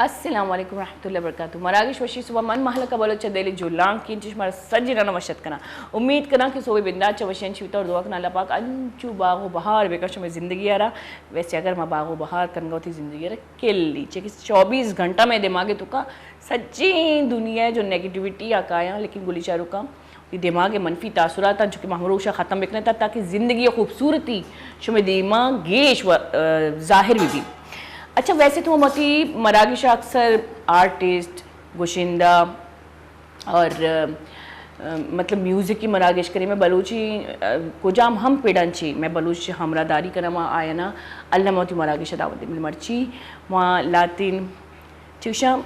अस्सलाम वालेकुम रहमतुल्लाहि व बरकातुहू मरागिश वशी सुबह मन महल का बोलो चदेली जुलांग की इंचिश मर सज्जिना नमशत कना उम्मीद करा कि सोए बिंदा चवशन शिवता और दुआ कना अल्लाह पाक अंचू बागो बहार बेकश में ज़िंदगी आ रहा वैसे अगर मैं बागो बहार कनगा थी ज़िंदगी आ रहा किल्ली चे कि 24 घंटा में दिमागे तुका सच्ची दुनिया जो नेगेटिविटी आकाया लेकिन गुली चारू का दिमाग मनफी तासुरात जो कि महमरूशा ख़त्म बिकने था ताकि ज़िंदगी खूबसूरती शुमे दिमाग गेश ज़ाहिर भी अच्छा वैसे तो मती मरागिश अक्सर आर्टिस्ट गोशिंदा और मतलब म्यूज़िक की मरागिश करी मैं बलूची कुजाम हम पेड़ांची मैं बलूच हमरादारी करना वहाँ आया ना अल्लाह मोती मरागिश दावत मिल मर्ची वहाँ लातिन चुशा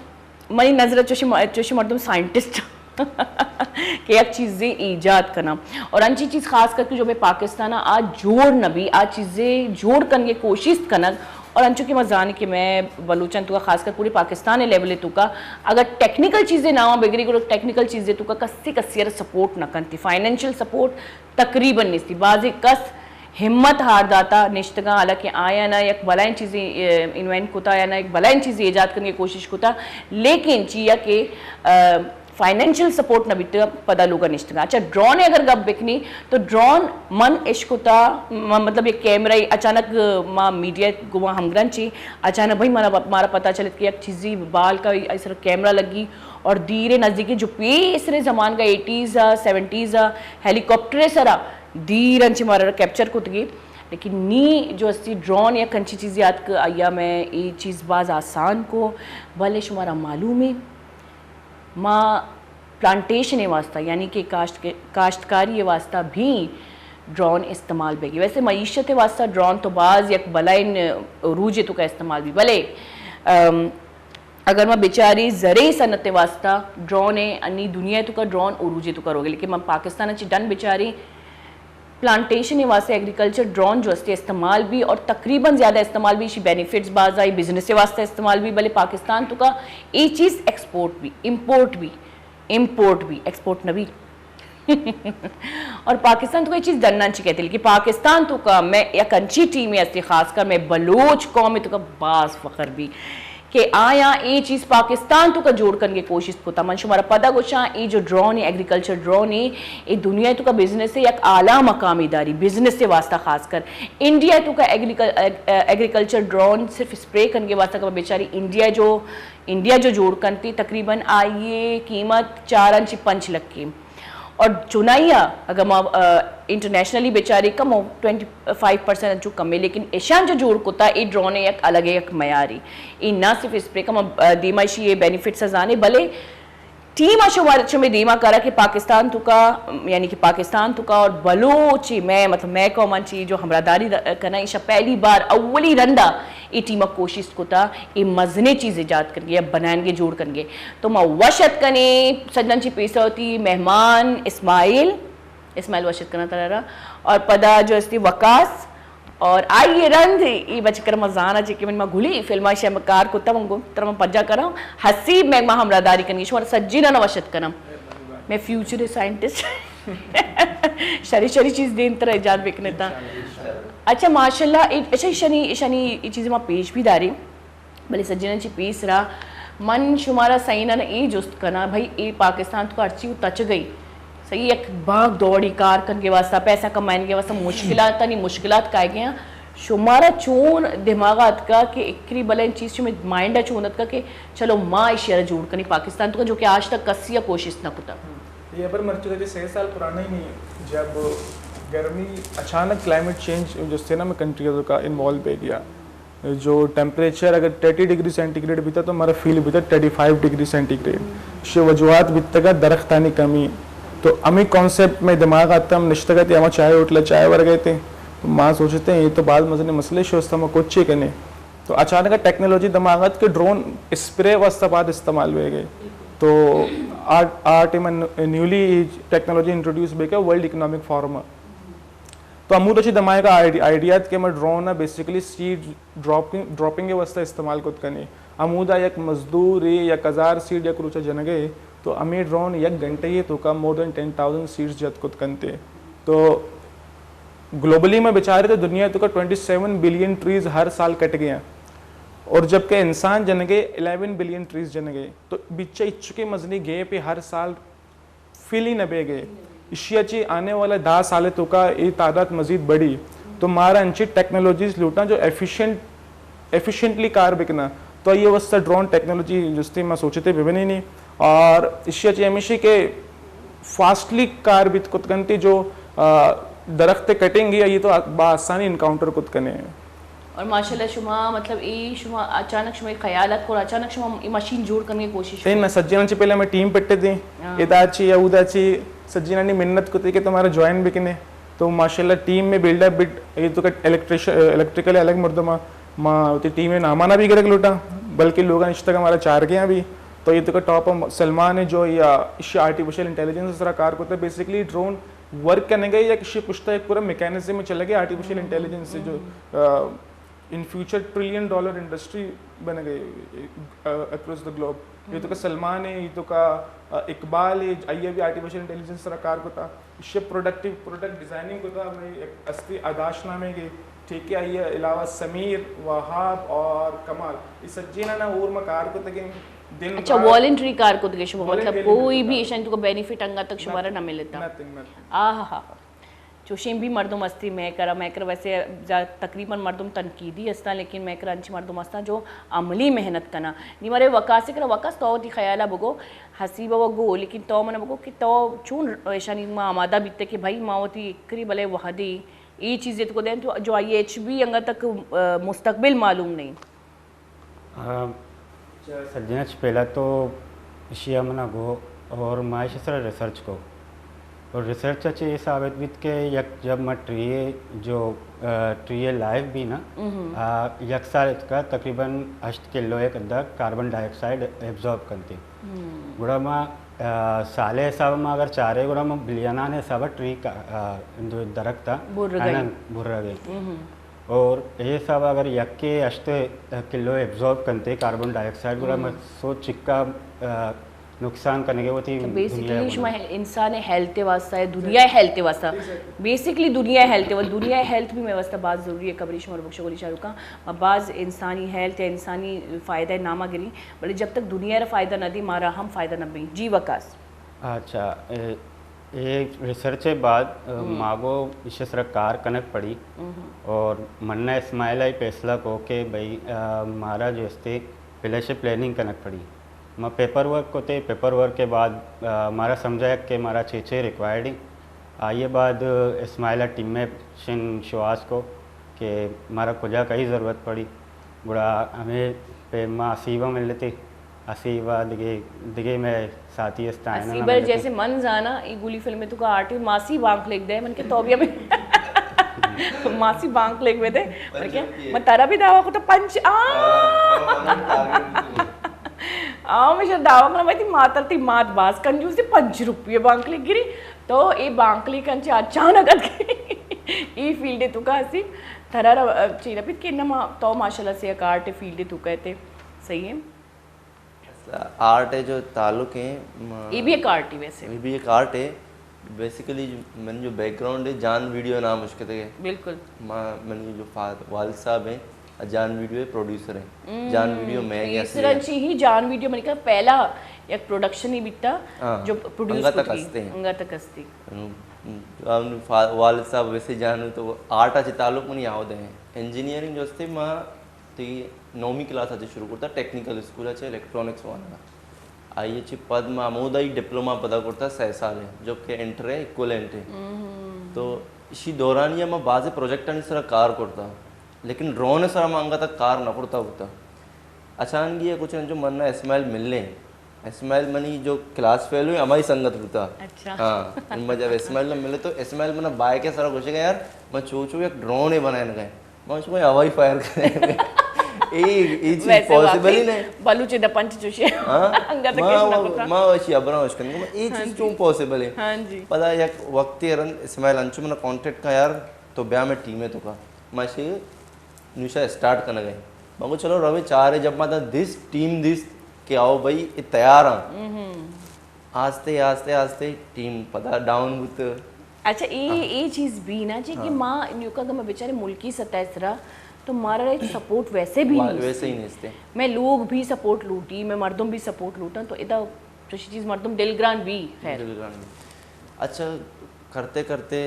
मरी नज़र चुशी मर्दम साइंटिस्ट कि एक चीज़ें ईजाद करना और अंची चीज़ ख़ास करके जो मैं पाकिस्तान आज जोड़ नबी आज चीज़ें जोड़ करने की कोशिश करना और अंचू की मजान कि मैं बलूचन तुका खासकर पूरे पाकिस्तान लेवल तुका अगर टेक्निकल चीज़ें ना हो बेगरी को टेक्निकल चीज़ें तुका कस्सी कस्सी सपोर्ट न करती फाइनेंशियल सपोर्ट तकरीबन नहीं बाजी कस हिम्मत हार दाता निश्तगा हालांकि आया ना एक बलाइन चीज़ें इन्वेंट कोता या ना एक बलाइन चीज़ें ईजाद करने की कोशिश कोता लेकिन चिया के फाइनेंशियल सपोर्ट न बित पदा लोग निश्चित अच्छा ड्रोन अगर गप बिकनी तो ड्रोन मन इश्कुता मतलब ये कैमरा अचानक माँ मीडिया गुमा हमग्रन ची अचानक भाई मारा पता चले कि एक चीज़ी बाल का ऐसा कैमरा लगी और धीरे नज़दीकी जो पेसरे ज़मान का 80s 70s हेलीकॉप्टर सरा धीरे अंची मारा कैप्चर कुतगी लेकिन नी जो अस्ती ड्रोन या कंची चीज़ याद आया मैं ये चीज़ बाज आसान को भले शुमारा मालूम है माँ प्लांटेशन वास्ता यानी कि काश्तकारी वास्ता भी ड्रोन इस्तेमाल बेगी वैसे मईशत वास्ता ड्रोन तो बाज़ एक बलाइन रूज तो का इस्तेमाल भी भले अगर मैं बेचारी ज़रे सनत वास्ता ड्रोन है अन्नी दुनिया तो का ड्रोन उरूज तो करोगे लेकिन मैं पाकिस्तान अच्छी डन बेचारी प्लांटेशन वास्ते एग्रीकल्चर ड्रोन जो अस्ते इस्तेमाल भी और तकरीबन ज़्यादा इस्तेमाल भी इसी बेनिफिट्स बाज आई बिजनेस वास्ते इस्तेमाल भी भले पाकिस्तान तो का ये चीज़ एक्सपोर्ट भी इम्पोर्ट भी एक्सपोर्ट न भी और पाकिस्तान तो का ये चीज़ दन्ना अच्छी कहते कि पाकिस्तान तो का मैं एक अच्छी टीम है अस्ती खासकर मैं बलोच कौम तो का बास फ़ख्र भी कि आया ये चीज़ पाकिस्तान तो का जोड़ करने की कोशिश को तमन शुमारा पता गोशा ये जो ड्रोन है एग्रीकल्चर ड्रोन है ये दुनिया तो का बिजनेस है एक आला मकामी दारी बिजनेस से वास्ता खासकर इंडिया तो का एग्रीकल्चर ड्रोन सिर्फ स्प्रे करने के वास्ता का बेचारी इंडिया जो जोड़ करती तकरीबन आइए कीमत 4-5 लाख की और चुनाइया अगर इंटरनेशनली बेचारी कम 25% जो कम है लेकिन ईशान जो जोड़ कोता ये ड्रोन है एक अलग है एक मयारी ये ना सिर्फ स्प्रे कम दीमाशी ये बेनिफिट्स जाने भले टीम अशो में दीमा करा कि पाकिस्तान तो का यानी कि पाकिस्तान तो का और बलोची मैं कौमची जो हमरादारी करना ईशा पहली बार अव्वली रंदा ये टीम कोशिश कोता ये मजने चीज़ ईजाद करके या बनाएंगे जोड़ करके तो मैं वशत कने सजन ची पेशा होती मेहमान इस्माइल वशत करना तरह और पदा जो अस्ती वकास और आइए रंध ये बचकर मजाना कि मैं घुली फिल्मा शमकार को तब तरह पज्जा करा हसी मैं हमरादारी करनी शुमार सज्जी ना वशत करम मैं फ्यूचर साइंटिस्ट शरी चीज़ देन तरह ईजाद बिकने था अच्छा माशाल्लाह अच्छा शनी ये चीज़ माँ पेश भी दारी भले सज्जना ची पेश रहा मन शुमारा सही ना ये जुस्त करना भाई ये पाकिस्तान तो अर्ची तच गई सही एक भाग दौड़ी कार करने वास्ता पैसा कमाने के वास्ता मुश्किलात नहीं मुश्किलात का गया शुमारा चून दिमागात का कि एकरी बला चीज़ में माइंड चूनत का कि चलो माँ इशारा जोड़ करनी पाकिस्तान तो का जो कि आज तक कसी कोशिश न कुता ये पर मर चुका 6 साल पुराना ही नहीं जब गर्मी अचानक क्लाइमेट चेंज जो से ना में कंट्री का इन्वॉल्व हो गया जो टेम्परेचर अगर 30 डिग्री सेंटीग्रेड बीता तो हमारा फील बीता 35 डिग्री सेंटीग्रेड शे वजूहत बीतता का दरख्तानी कमी तो अमी कॉन्सेप्ट में दिमाग आता हम निश्चित हम चाय उठला चाय वर गए थे तो माँ सोचते हैं ये तो बाद मजने मसले शोस्ता हम कुछ कने तो अचानक टेक्नोलॉजी दिमागत के ड्रोन स्प्रे वास्ता बाद इस्तेमाल हुए गए तो आर्ट में न्यूली टेक्नोलॉजी इंट्रोड्यूस बेके वर्ल्ड इकोनॉमिक फोरम तो अमूद अच्छी दमाए का आइडिया के मैं ड्रोन है बेसिकली सीड ड्रॉपिंग के वास्ते इस्तेमाल कुछ करने अमूदा एक मजदूर या कजार सीड या कुछ जनगे तो अमी ड्रोन एक घंटे ही तो का मोर देन 10,000 सीड्स जत कुछ करते तो ग्लोबली में बेचारे तो दुनिया तो का 27 बिलियन ट्रीज हर साल कट गए और जबकि इंसान जन गए 11 बिलियन ट्रीज जन गए तो बिच्चा इच्छुके मजनी गए पे हर साल फिली न बे गए इशियाची आने वाला 10 साल तो का ये तादाद मजीद बढ़ी तो मारा अंची टेक्नोलॉजीज लूटा जो एफिशिएंटली कार बिकना तो ये वस्ता ड्रोन टेक्नोलॉजी जिससे मैं सोचे थे विभिन्न नहीं और इशियाची हमेशा के फास्टली कार बित कुतकंती जो दरख्त कटेंगे ये तो आसानी इनकाउंटर कुत कने और माशाल्लाह शुमा मतलब ये शुमा अचानक शुमा ख्यालात को अचानक शुमा ये मशीन जोड़ करने की कोशिश ना सज्जनाची पहले मैं टीम पेट्टे थी इदाची या उदाची सज्जनानी मिन्नत को थी कि तुम्हारा ज्वाइन बिकने तो माशाल्लाह टीम में बिल्डअप बिट ये तो इलेक्ट्रिकल अलग मुर्दमा माँ टीम में नामाना भी गिरक लूटा बल्कि लोग इश्तक हमारा चार गया भी तो ये तो टॉप सलमान है जो या आर्टिफिशियल इंटेलिजेंस तरह कार को बेसिकली ड्रोन वर्क करने गए या किसी पुश्ता एक पूरा मैकेनिज्म में चला गया आर्टिफिशियल इंटेलिजेंस से जो इन फ्यूचर $1 ट्रिलियन इंडस्ट्री बन गई अक्रॉस द ग्लोब ये तो का सलमान है ये तो का इकबाल है आइए भी आर्टिफिशियल इंटेलिजेंस तरह कार को था इससे प्रोडक्ट डिजाइनिंग को था मैं असली आदाश नामे के ठीक है आइए अलावा समीर वहाब और कमाल इस सज्जीना ना और मकार को तक दिन अच्छा वॉलंटरी कार को तक शुमा मतलब कोई भी ईशान तो बेनिफिट अंगा तक शुमारा ना मिलता आहा चोशीम भी मर्दुम अस्ती मैं कर वैसे तकरीबन मर्दुम तनकीदी अस्ता लेकिन मैं कर अंची मर्दुम अस्ता जो अमली मेहनत करना नी मरे वकासे कर वकास तो ती ख्याला बगो हसीबा वगो लेकिन तो मन बगो कि तो चून ईशानी मा आमादा बीतते कि भाई मावती करी भले वहदी ये चीज़ें तो दें तो जो IHB अंगा तक मुस्तकबिल मालूम नहीं सज्जनच पहला तो इशिया मना गो और माइश सर रिसर्च को और रिसर्च अच्छे ये साबित भी के यक जब मैं ट्रीए लाइव भी ना यक साल का तकरीबन 8 किलो एक अंदर कार्बन डाइऑक्साइड एब्जॉर्ब करती गुड़ा माँ साले हिसाब में अगर चारे गुड़ा में बिलियना ने सब ट्री का जो दरख्त था बुर्र गई और ये सब अगर यक के 8 किलो एब्जॉर्ब करते कार्बन डाइऑक्साइड गुड़ा में सो चिक्का नुकसान करने के वो थी तो बेसिकली इंसान हेल्थ वास्ता है दुनिया हेल्थ वास्ता बेसिकली दुनिया हेल्थ भी में वास्ता बात ज़रूरी है कबरीश और बख्शोली शाहरुख का बाज़ इंसानी हेल्थ या इंसानी फ़ायदा नामा गिरी बल्कि जब तक दुनिया रा फ़ायदा न दी मारा हम फ़ायदा न भी जी वकास अच्छा ये रिसर्च के बाद मागो इसे सरकार कनक पड़ी और मन्ना इस्माइल आई फैसला को के भाई मारा जो इससे पहले से प्लानिंग कनक पड़ी मैं पेपर वर्क को थे पेपर वर्क के बाद हमारा समझा कि हमारा 6 रिक्वायर्ड ही आइए बाद इस्माइला टीम में शिन शुआस को कि हमारा खुजा का ही ज़रूरत पड़ी बुरा हमें पे माँ असीबा मिल लेती असीबा दिगे में साथी असीबर जैसे मन जाना ये गुली फिल्म में तो का आर्टिस्ट मासी बांक लिख दे मन के तौबिया में मासी बांक लिख में दे मैं तारा भी दावा को तो पंच मैं दावा करना भाई मातर थी मात बास कंजूस ₹5 बांकली गिरी तो ये बांकली कंचे अचानक ये फील्ड तू का हसी थरा चीना पित के ना तो माशाल्लाह से आर्ट फील्ड तू कहते सही है आर्ट है जो ताल्लुक है ये भी एक आर्ट है वैसे ये भी एक आर्ट है बेसिकली मैंने जो बैकग्राउंड है जान वीडियो नाम उसके थे बिल्कुल मैंने जो वालिद साहब हैं जान वीडियो प्रोड्यूसर है जान वीडियो मैं असली ही जान वीडियो मैंने कहा पहला एक प्रोडक्शन ही बिता जो प्रोड्यूस अंगा तक हस्ती वालिद साहब वैसे जानू तो आर्ट अच्छे ताल्लुक में याद है इंजीनियरिंग जो असते मां ती 9वीं क्लास अच्छे शुरू करता टेक्निकल स्कूल अच्छे इलेक्ट्रॉनिक्स वाला आइए ची पद मामूदा ही डिप्लोमा पदा करता 6 साल है जो कि एंटर है इक्वलेंट है तो इसी दौरान ये मैं बाज़ प्रोजेक्ट सर कार करता लेकिन ड्रोन सर मांगा था कार न पड़ता होता अचानक ये कुछ जो मन्ना इस्माइल मिलने इस्माइल मनी जो क्लास फेल हुई हमारी संगत होता अच्छा हाँ मैं जब इस्माइल में मिले तो इस्माइल मना बाय के सारा कुछ यार मैं चूचू एक ड्रोन ही बनाए गए मैं उसको हवाई फायर करेंगे ये चीज पॉसिबल ही नहीं बलूची द पंच चुशे अंगत मां वशी अबरा उसकन ये चीज क्यों पॉसिबल है हां जी पता एक वक्त रन इस्माइल अंचु में कांटेक्ट का यार तो ब्याह में टीम है तो का मैं न्यूशा स्टार्ट करने गए मैं चलो रवि चाह रहे जब माता दिस टीम दिस कि आओ भाई ये तैयार हाँ आस्ते आस्ते आस्ते टीम पता डाउन विथ अच्छा ये चीज़ भी ना जी कि माँ न्यूका का मैं बेचारे मुल्की सतह सरा तो हमारा सपोर्ट वैसे भी नहीं वैसे ही नहीं मैं लोग भी सपोर्ट लूटी मैं मर्दम भी सपोर्ट लूटा तो इदा चीज़ चीज़ मर्दम दिलग्रान भी खैर अच्छा करते करते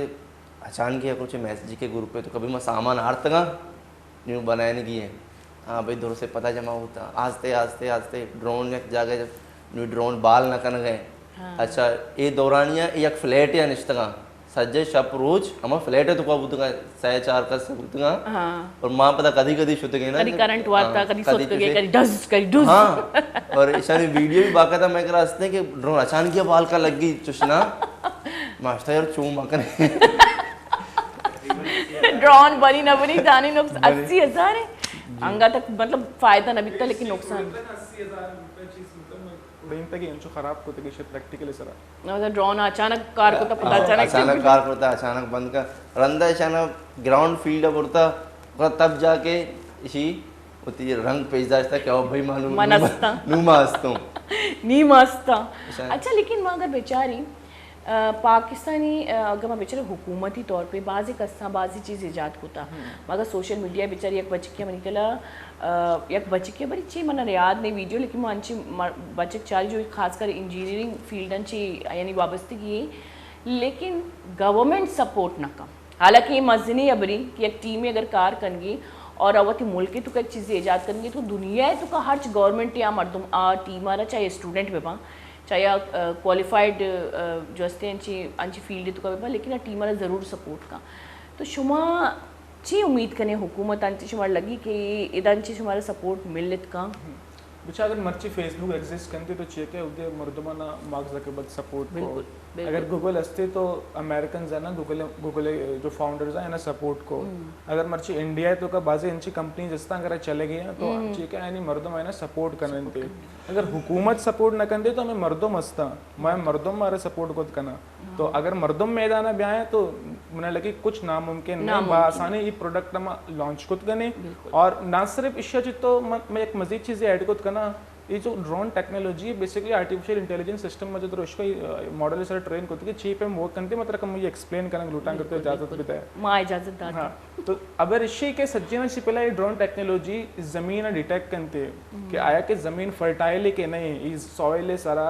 अचानक ही कुछ मैसेज के ग्रुप पे तो कभी मैं सामान हारतगा न्यू बनाए नहीं किए हाँ भाई दूर से पता जमा होता आस्ते आस्ते आस्ते ड्रोन ने जाके जब न्यू ड्रोन बाल न कर गए अच्छा ये दौरानिया एक फ्लैट या निश्तगा सज्जे शप रोज हम फ्लैट है तो कब उतगा 4.5 का से उतगा और मां पता कदी कदी शुत गए ना कदी करंट वाता कदी सुत गए कदी डज कदी डुज हां और ईशानी वीडियो भी बाकायदा मैं करा हंसते कि ड्रोन अचानक ही बाल का लग गई चुशना मास्टर यार चूम मकने ड्रोन बनी ना बनी जाने नुकसान 80,000 है अंगा तक मतलब फायदा ना बिकता लेकिन नुकसान 80,000 चीज दिन तक इंचो खराब को तक प्रैक्टिकली सरा मतलब ड्रोन अचानक कार को तो पता अचानक कार करता अचानक बंद का रंदा अचानक ग्राउंड फील्ड करता तब जाके इसी उती रंग पेजदार था क्या भाई मालूम मनस्ता नुमास्ता नी मस्ता अच्छा लेकिन मैं अगर बेचारी पाकिस्तानी अगर मैं बेचारे हुकूमती तौर पे बाज़ बाज़ी चीज़ ईजाद होता मगर सोशल मीडिया बेचारी एक बच्चे मन केला एक बच्चे के बरी ची मन याद नहीं वीडियो लेकिन मानची बच्चे चारी जो खासकर इंजीनियरिंग फील्डांची यानी वाबस्तगी लेकिन गवर्नमेंट सपोर्ट न कम हालांकि ये मजनी अबरी कि एक टीम में अगर कार करेंगी और अवती मुल्क तो एक चीज़ें ईजाद करेंगे तो दुनिया तो का हर गवर्नमेंट या मर्दम टीम आ रहा चाहे स्टूडेंट में पा चाहे क्वालिफाइड जो असते अंची फील्ड तो का लेकिन टीमर ज़रूर सपोर्ट का तो शुमा ची उम्मीद कने हुकूमत अंची शुमार लगी कि इदांची शुमार सपोर्ट मिलत का बिचा अगर मर्ची फेसबुक एग्जिस्ट करती तो चेक है उदे मर्दमाना मार्क ज़करबर्ग सपोर्ट को अगर गूगल असते तो अमेरिकन है ना गूगल जो फाउंडर्स हैं ना सपोर्ट को अगर मर्ची इंडिया है तो का बाजे इनची कंपनी जिस तरह अगर चले गए हैं तो चेक है यानी मर्दम है ना सपोर्ट करने थे अगर हुकूमत सपोर्ट न करते तो हमें मर्दम हंसता मैं मर्दम मारे सपोर्ट को करना तो अगर मर्दम मैदान भी आए तो मुझे लगे कुछ नामुमकिन नहीं आसानी ये प्रोडक्ट हम लॉन्च खुद करने और ना सिर्फ इश्या तो मैं एक मजीद चीज़ें ऐड खुद करना ये जो drone technology basically artificial intelligence system में जो उसको मॉडल सर ट्रेन करते हैं चीप है वर्क करते मतलब मुझे एक्सप्लेन करना लूटा करते इजाज़त भी है माँ इजाज़त हाँ तो अगर इसी के सज्जना से पहले ये ड्रोन टेक्नोलॉजी ज़मीन डिटेक्ट करते कि आया कि ज़मीन फर्टाइल है कि नहीं इस सॉइल है सारा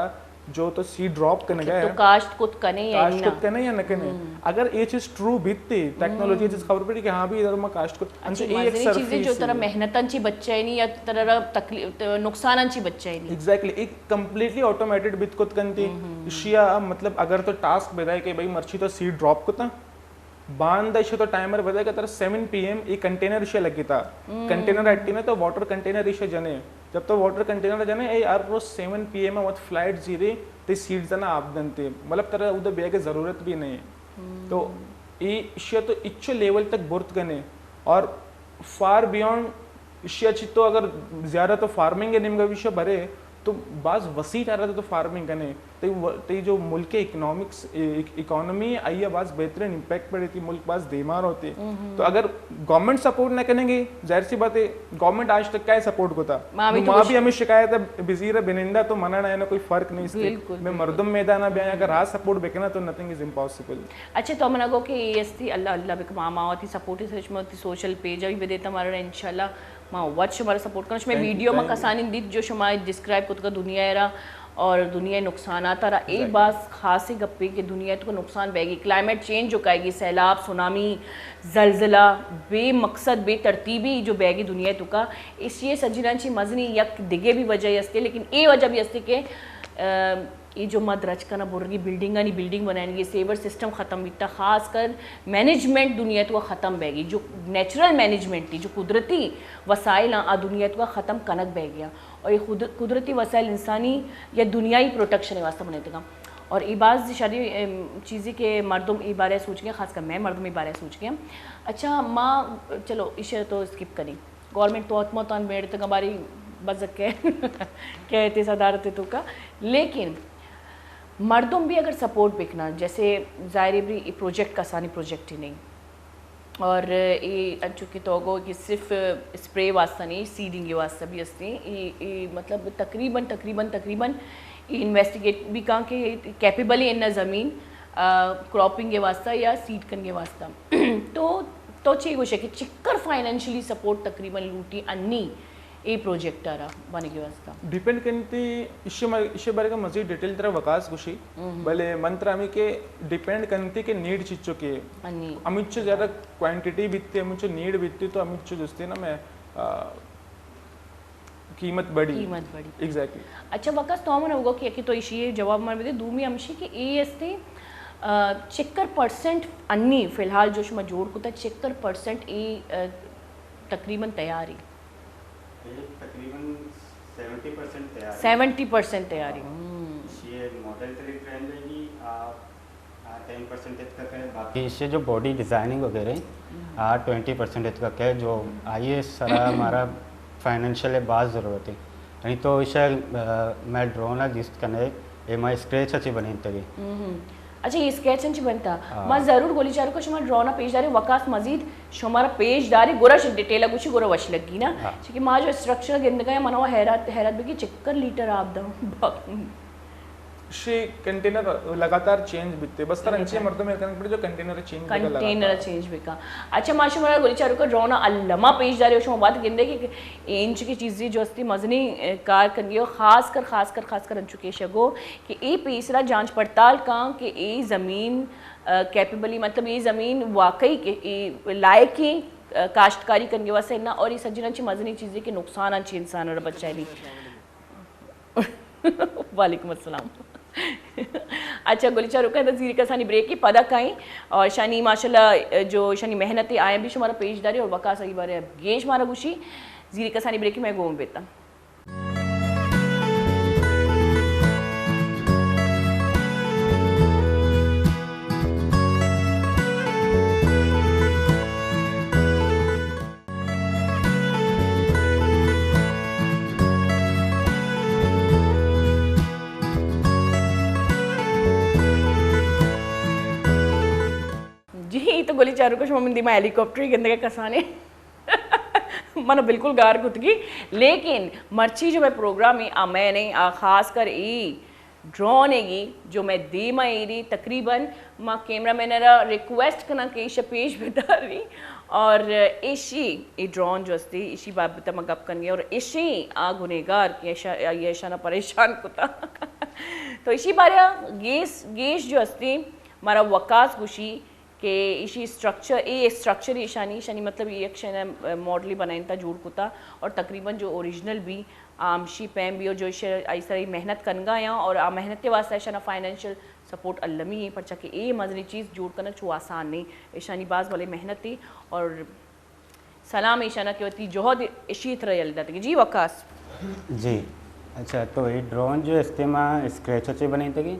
जो तो सीड ड्रॉप करने गया तो कास्ट कुछ कने या कास्ट कुछ कने या न कने अगर ये चीज ट्रू बीतती टेक्नोलॉजी जिस खबर पड़ी कि हाँ भी इधर में कास्ट को अच्छा एक चीजें जो तरह मेहनतांची बच्चा है नहीं या तरह तकलीफ नुकसानांची बच्चा है नहीं एग्जैक्टली एक कंप्लीटली ऑटोमेटेड बीत कुत कंती इशिया मतलब अगर तो टास्क बताए कि भाई मर्ची तो सीड ड्रॉप कोता बांध इशे तो टाइमर बताए कि तरह 7 PM एक कंटेनर इशे लगी था कंटेनर हट्टी में तो वाटर कंटेनर इशे जने जब तो वाटर कंटेनर जने ए यार रोज 7 PM में वो फ्लाइट जीरे ते सीट जना आप दनते मतलब तरह उधर बेग की ज़रूरत भी नहीं तो ये इशे तो इच्छो लेवल तक बुर्त गने और फार बियॉन्ड इशे अच्छी तो अगर ज़्यादा तो फार्मिंग है निम्न विषय भरे तो बाज वसी रहा था तो फार्मिंग करने तो जो मुल्क के इकोनॉमिक्स इकोनॉमी आई बाज बेहतरीन इम्पैक्ट पड़ी थी मुल्क बाज बीमार होते तो अगर गवर्नमेंट सपोर्ट न करेंगे जाहिर सी बात है गवर्नमेंट आज तक क्या सपोर्ट को था माँ भी हमें शिकायत है बिजीर बिनिंदा तो मना ना कोई फर्क नहीं इसलिए मैं मर्दम मैदान भी अगर आज सपोर्ट बेकना तो नथिंग इज इम्पॉसिबल अच्छा तो हमने को कि एस थी अल्लाह अल्लाह बिक मामा थी सपोर्ट सच में सोशल पेज अभी भी देता हमारा इंशाल्लाह माँ वच हमारा सपोर्ट करना मैं वीडियो में कसानी दी जो शुमा डिस्क्राइब खुद का दुनिया era और दुनिया नुकसान आता रहा एक बात खास ही गप्पी कि दुनिया तो नुकसान बहेगी क्लाइमेट चेंज जो कहेगी सैलाब सुनामी जलजिला बेमकसद बेतरतीबी जो बहेगी दुनिया तो का इसलिए सज्जनाची मजनी यक दिगे भी वजह असते लेकिन ये वजह भी असते कि ये जो मद रच करना बुर्गी बिल्डिंग बनाएंगे सेवर सिस्टम ख़त्म बीता खास कर मैनेजमेंट दुनिया तो ख़त्म बहेगी जो नेचुरल मैनेजमेंट थी जो कुदरती वसाइल आ दुनिया तो ख़त्म कनक बह गया और ये कुदरती वसाइल इंसानी या दुनियाई प्रोटेक्शन वास्ते बनाते का और ये बात सारी चीज़ें के मर्दम ये बारे सोच गए खासकर मैं मर्दम ये बारे सोच गया अच्छा माँ चलो इसे तो स्किप करी गवर्नमेंट तो आत्मतान मेरे तक हमारी बजक कहते सदारते तो का लेकिन मर्दों भी अगर सपोर्ट बिकना जैसे ज़ाहिर भी प्रोजेक्ट का आसानी प्रोजेक्ट ही नहीं और ये चूँकि तो कि सिर्फ स्प्रे वास्ता नहीं सीडिंग वास्ता भी असते मतलब तकरीबन इन्वेस्टिगेट भी कहाँ के कैपेबल है इन ज़मीन क्रॉपिंग के वास्ता या सीड करने के वास्ता तो तोची गोष्ट की चिक्कर फायनान्शियली सपोर्ट तकरीबन लूटी अन्नी ए प्रोजेक्टारा बने की वास्ता डिपेंड करती इश्य बारे का मजीद डिटेल तरह वकास गुशी भले मंत्र हमें के डिपेंड करती के नीड चीज़ों के अन्नी अमिच्छ ज़्यादा क्वांटिटी बिकती अमिच्छ नीड बिकती तो अमिच्छ दोस्ती ना मैं कीमत बढ़ी एग्जैक्टली अच्छा वकास तो मन होगा कि तो इशी जवाब मारते दूमी अंशी की ए असते चिक्कर परसेंट अन्नी फिलहाल जोश में जोड़ कुता चिक्कर परसेंट ए तकरीबन तैयारी तकरीबन 70% तैयार 70% तैयारी ये मॉडल तरी ट्रेंड रहेगी 10% तक है बाकी इससे जो बॉडी डिज़ाइनिंग वगैरह 20% तक है जो आइए सारा हमारा फाइनेंशियल बात ज़रूरत है नहीं तो इसे मैं ड्रोन जिस कने एम स्क्रेच अच्छी बनी तरी अच्छा ये स्केच अंच बनता मैं जरूर गोली चारू को शुमार ड्रोना पेज दारी वकास मजीद शुमारा पेज दारी गोरा डिटेल गुशी गोरा वश लगी ना क्योंकि माँ जो स्ट्रक्चर गिंद गया मना हैरत भी चिक्कर लीटर आप दो शे कंटेनर लगातार चेंज बिकते बस तर अंचे मर्दों में करने पड़े जो कंटेनर चेंज बिका अच्छा माशा मरा गोली चारू को ड्रोना अल्लमा पेज दारी शुमा बात गिंदे कि इंच की चीज़ें जो अस्ती मजनी कार करियो खास कर अंचुके शगो कि ए पेसरा जांच पड़ताल का कि ए ज़मीन कैपेबली मतलब ये ज़मीन वाकई के लायक ही काश्तकारी करने वास्ते ना और ये सज्जन अच्छी मजनी चीज़ें के नुकसान अच्छी इंसान और बच्चा नहीं वालेकुम अस्सलाम अच्छा गोलीचा रुका है जीरी का सानी ब्रेक की पदा काई और शानी माशाल्लाह जो शानी मेहनतें आए भी शुमारा पेशदारी और वका सही बारे गेश मारा गुशी जीरी का सानी ब्रेक की मैं गोम बेता तो गोली चारू को शुमा मैं हेलीकॉप्टर ही गंदे कसाने मन बिल्कुल गार गुतगी लेकिन मर्ची जो मैं प्रोग्राम है मैंने खास कर ड्रोन हैगी जो मैं दी मैं तकरीबन माँ कैमरा मैन रिक्वेस्ट करना कि इसे पेश बता रही और इसी ये ड्रोन जो अस्ती इसी बात बता मैं गप करनी और इसी गुनेगार ये ऐसा ना परेशान कुता तो इसी बारे गेस जो अस्ती हमारा वकास गुशी के इसी स्ट्रक्चर ईशानी मतलब ये एक मॉडल बनाइन था जोड़ कुता और तकरीबन जो ओरिजिनल भी आमशी पैम भी और जो ऐसा मेहनत कनगा यहाँ और मेहनत के वास्ते ऐसा फाइनेंशियल सपोर्ट अल्लमी है पर कि ये मजनी चीज़ जोड़ करना छो आसान नहीं ईशानी बाज वाले मेहनत थी और सलाम ईशाना के वती जोहद इसी तरह जल्दा थी जी वकास जी अच्छा तो ये ड्रोन जो इस्तेमाल स्क्रैच अच्छे बनी थी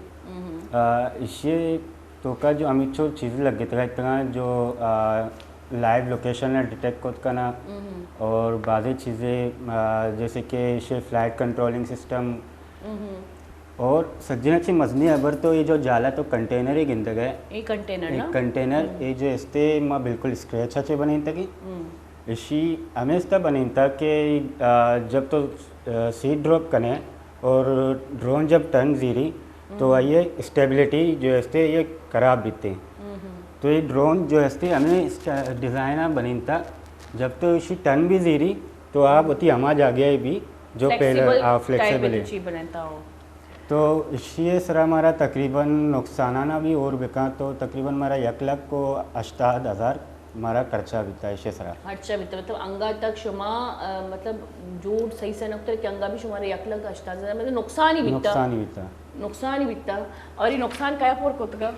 इसे तो का जो अमिचो चीज़ें लग गई इतना जो लाइव लोकेशन है डिटेक्ट खुद करना और बाज़ी चीज़ें जैसे कि इसे फ्लाइट कंट्रोलिंग सिस्टम और सज्जन अच्छी मजनी अबर तो ये जो जाला तो कंटेनर ही गिनते गए एक कंटेनर ये जो इस्ते माँ बिल्कुल स्क्रैच अच्छे बनी थी इसी हमें इसका बनी था कि जब तो सीट ड्रॉप करें और ड्रोन जब टर्न जीरी तो ये स्टेबिलिटी जो है ये ख़राब बीतते तो ये ड्रोन जो है हमें डिज़ाइन बनी था जब तो इसी टर्न भी जीरी तो आप उतनी आवाज आ गया भी जो पहले फ्लेक्सिबल तो इसी सर हमारा तकरीबन नुकसाना भी और बिका तो तकरीबन हमारा 1,68,000 हमारा खर्चा बीता इसे सर खर्चा बीता मतलब अंगा तक शुमा मतलब जोड़ सही से नक्तर के अंगा भी शुमारे 1,68,000 मतलब नुकसान ही बीता और ये नुकसान क्या पोर कोतगा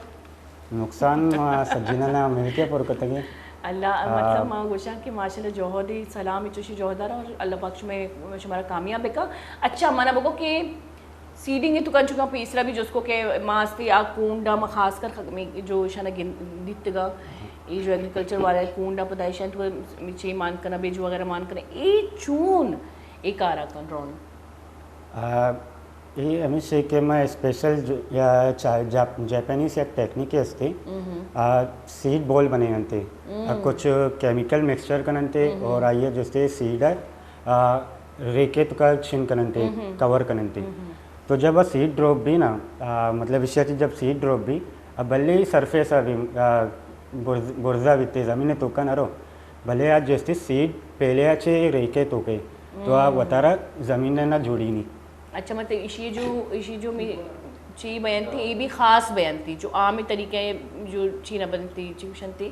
नुकसान सज्जिना ना मिलके पोर कोतगे अल्लाह मतलब माँ गोशा कि माशाल्लाह जोहदी सलाम इचुशी जोहदार और अल्लाह पक्ष में शुमारा कामयाब है का अच्छा माना बको कि सीडिंग है तो कर चुका तीसरा भी जिसको के मास्ती आ कूंडा में खास कर जो शाना गिनतीगा ये जो एग्रीकल्चर वाला है कूंडा पदाइश तो मिचे मान करना बेजू वगैरह मान करना ये चून एक आ रहा का ड्रोन ये हमें से के मैं स्पेशल या जापानीज एक टेक्निक असते सीड बॉल बने अंते कुछ केमिकल मिक्सचर करनते और आइए जैसे सीड है रेकेत का छिन करनते कवर करनते तो जब सीड ड्रॉप भी ना मतलब इस जब सीड ड्रॉप भी अब भले ही सरफेस अभी गुर्जा बित्ते जमीन तोका नरो भले आज जस्ती सीड पहले रेके तोके तो आ वतारा जमीन ना जोड़ी नहीं। अच्छा मतलब इशी जो मी ची बयनती ये भी खास बयनती जो आम तरीके जो चीना बनती चिवशंती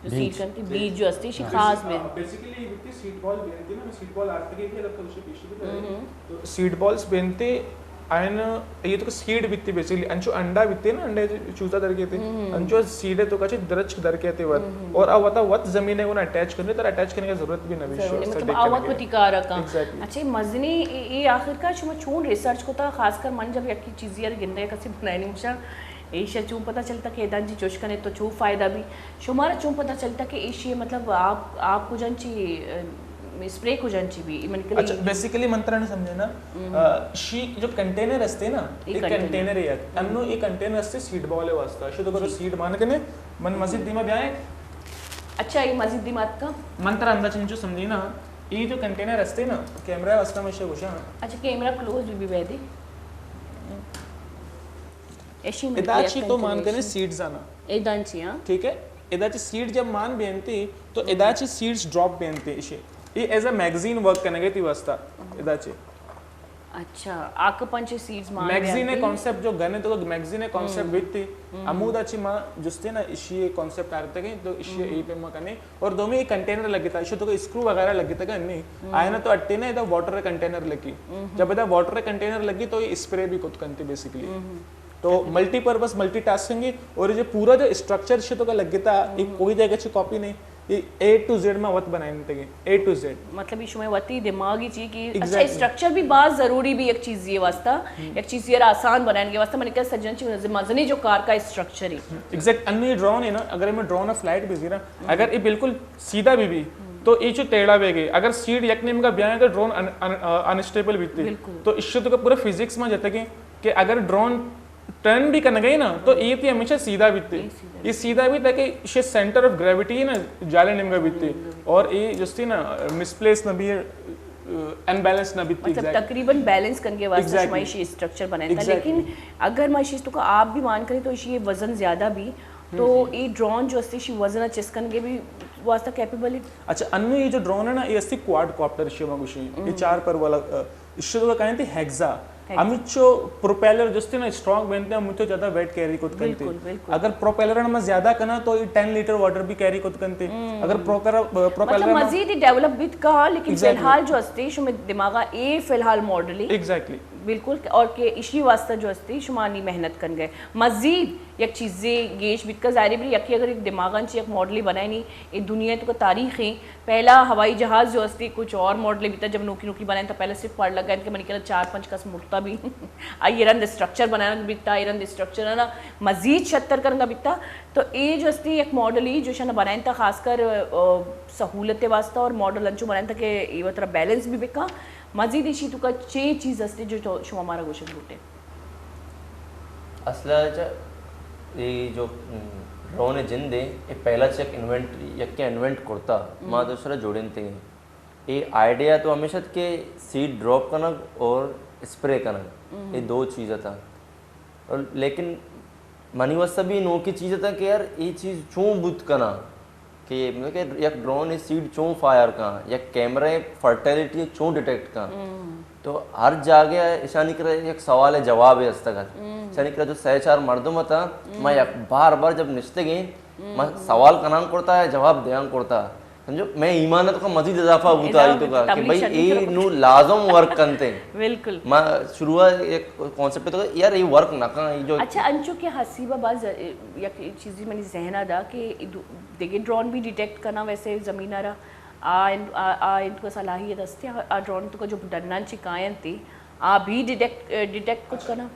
जो सीड करती बीज जो असती शी खास बयन बेसिकली वित्ती सीड बॉल बेनती ना सीड बॉल आरते के लिए लगता है पीछे तो सीड बॉल्स बेनते आयन ये तो सीड बित्ती बेसिकली अंचो अंडा बित्ते ना अंडे चूजा दर के थे अंचो सीड है तो कच्चे दरच दर के थे वत और अब वता वत जमीन है वो अटैच करने तर अटैच करने की जरूरत भी नहीं है मतलब आवत प्रतिकार का अच्छा मजनी ये आखिर का शुमा छून रिसर्च को था खासकर मन जब यकी चीज़ यार गिनने कसी बनाई नहीं मुशा एशिया चूँ पता चलता कि एदान जी चोश कने तो चूँ फ़ायदा भी शुमारा चूँ पता चलता कि एशिया मतलब आप कुछ अंची स्प्रे कुछ अंची भी अच्छा बेसिकली मंत्रा ने समझे ना शी जो कंटेनर असते ना एक कंटेनर है अन्नो एक कंटेनर असते सीड बॉल है वास्ता शो तो करो सीड मान के ने मन मस्जिद दिमा ब्याए अच्छा ये मस्जिद दिमाग का मंत्रा अंदाज जो समझी ना ये जो कंटेनर असते ना कैमरा वास्ता में शे घुसा अच्छा कैमरा क्लोज भी वेदी एदाची तो मान के ने सीड्स आना एदाची हां ठीक है एदाची सीड जब मान बेनती तो एदाची सीड्स ड्रॉप बेनती इशे ये एज अ मैगजीन वर्क करने गई थी वास्ता एदाची अच्छा आक पंच सीड्स मान मैगजीन कॉन्सेप्ट जो गने तो मैगजीन कॉन्सेप्ट विथ थी अमूदाची मां जुस्ते ना इशे कॉन्सेप्ट आ रहे थे तो इशे ए पे मां कने और दो में एक कंटेनर लगे था इशे तो स्क्रू वगैरह लगे थे अन्नी आए ना तो अट्टे ना इधर वाटर कंटेनर लगी जब इधर वाटर कंटेनर लगी तो ये स्प्रे भी कुछ करती बेसिकली तो मल्टीपर्पज मल्टीटास्किंग और ये पूरा जो स्ट्रक्चर शे तो का लगे था एक कोई जगह से कॉपी नहीं ये A to Z में वत बनाने थे A to Z मतलब इशू में वती दिमागी चीज की अच्छा स्ट्रक्चर भी बात जरूरी भी एक चीज ये वास्ता एक चीज ये आसान बनाने के वास्ते मैंने कहा सज्जन चीज मजनी जो कार का स्ट्रक्चर ही एग्जैक्ट अन्य ड्रोन है ना अगर मैं ड्रोन ऑफ फ्लाइट भी ना अगर ये बिल्कुल सीधा भी तो ये जो टेढ़ा बेगे अगर सीड यकनेम का ब्याह अगर ड्रोन अनस्टेबल बीतती तो इससे तो पूरा फिजिक्स में जाता कि अगर ड्रोन टर्न भी करने गई ना तो ये थी हमेशा सीधा बीतती ये सीधा भी था कि ये सेंटर ऑफ ग्रेविटी ना जाले निम्न बीतती और ये जस्ती ना मिसप्लेस ना भी अनबैलेंस ना बीतती मतलब तकरीबन बैलेंस करने के वास्ते माइशी स्ट्रक्चर बनाया था लेकिन अगर माइशी तो का आप भी मान करें तो ये वजन ज्यादा भी तो ये ड्रोन जो अस्ती वजन चिस्कन के भी वास्ता कैपेबल है। अच्छा अन्य ये जो ड्रोन है ना ये अस्ती क्वाड कॉप्टर इशे मगुशी ये 4 पर वाला इशे तो कहते हैं हेक्सा अमिचो प्रोपेलर जस्ते ना स्ट्रांग बनते हैं मुझे ज्यादा वेट कैरी कुछ करते अगर प्रोपेलर में ज्यादा करना तो 10 लीटर वाटर भी कैरी कुछ करते अगर प्रोपेलर मतलब मजीद डेवलप भी कहा लेकिन फिलहाल जो अस्तेश में दिमागा ए फिलहाल मॉडल एग्जैक्टली बिल्कुल और के इसी वास्ते जो अस्ती शुमानी मेहनत कर गए मजीद एक चीज़ें गेश बितका जाहिर भी यकी अगर एक दिमागांची एक मॉडल बनाई नहीं ये दुनिया तो तारीख है पहला हवाई जहाज़ जो अस्ती कुछ और मॉडल बीता जब नोकी बनाए तो पहले सिर्फ पढ़ लगा इनके मैंने कहा 4-5 कस मुड़ता भी आई रन स्ट्रक्चर बनाना बीतता आई रन स्ट्रक्चर है ना मजीद 76 करना बीतता तो ये जो अस्ती एक मॉडल ही जो है बनाए था खासकर सहूलत वास्ता और मॉडल अंचू बनाए था कि ये तरह बैलेंस भी बिका मजीद इशी तुका चे चीज असते जो शो हमारा गोशन लूटे असल्याच्या ये जो ड्रोन जिंदे ये पहला चेक इन्वेंट करता माँ दूसरा जोड़न थे ये आइडिया तो हमेशा के सीड ड्रॉप करना और स्प्रे करना ये 2 चीज़ें था और लेकिन मनी वस्ता भी नो की चीज़ था कि यार ये चीज़ चूँ बुत करना कि मतलब एक ड्रोन है सीड चूँ फायर का या कैमरा फर्टिलिटी चूँ डिटेक्ट का तो हर जगह ईशानी कर एक सवाल है जवाब है हस्तगत ईशानी कर जो 6-4 मर्दों था मैं बार बार जब निश्चित गई मैं सवाल का नाम करता है जवाब देना करता समझो मैं ईमानत का मजीद इजाफा होता है तो का कि भाई ये नु लाजम वर्क करते बिल्कुल मैं शुरुआत एक कॉन्सेप्ट तो यार ये वर्क ना का जो अच्छा अंचो के हसीबा बाज या चीज़ मैंने जहना दा कि देखिए ड्रोन भी डिटेक्ट करना वैसे ज़मीन आ इनको सलाहियत अस्ते आ ड्रोन तो का जो डरना चिकायन थी आ भी डिटेक्ट कुछ करना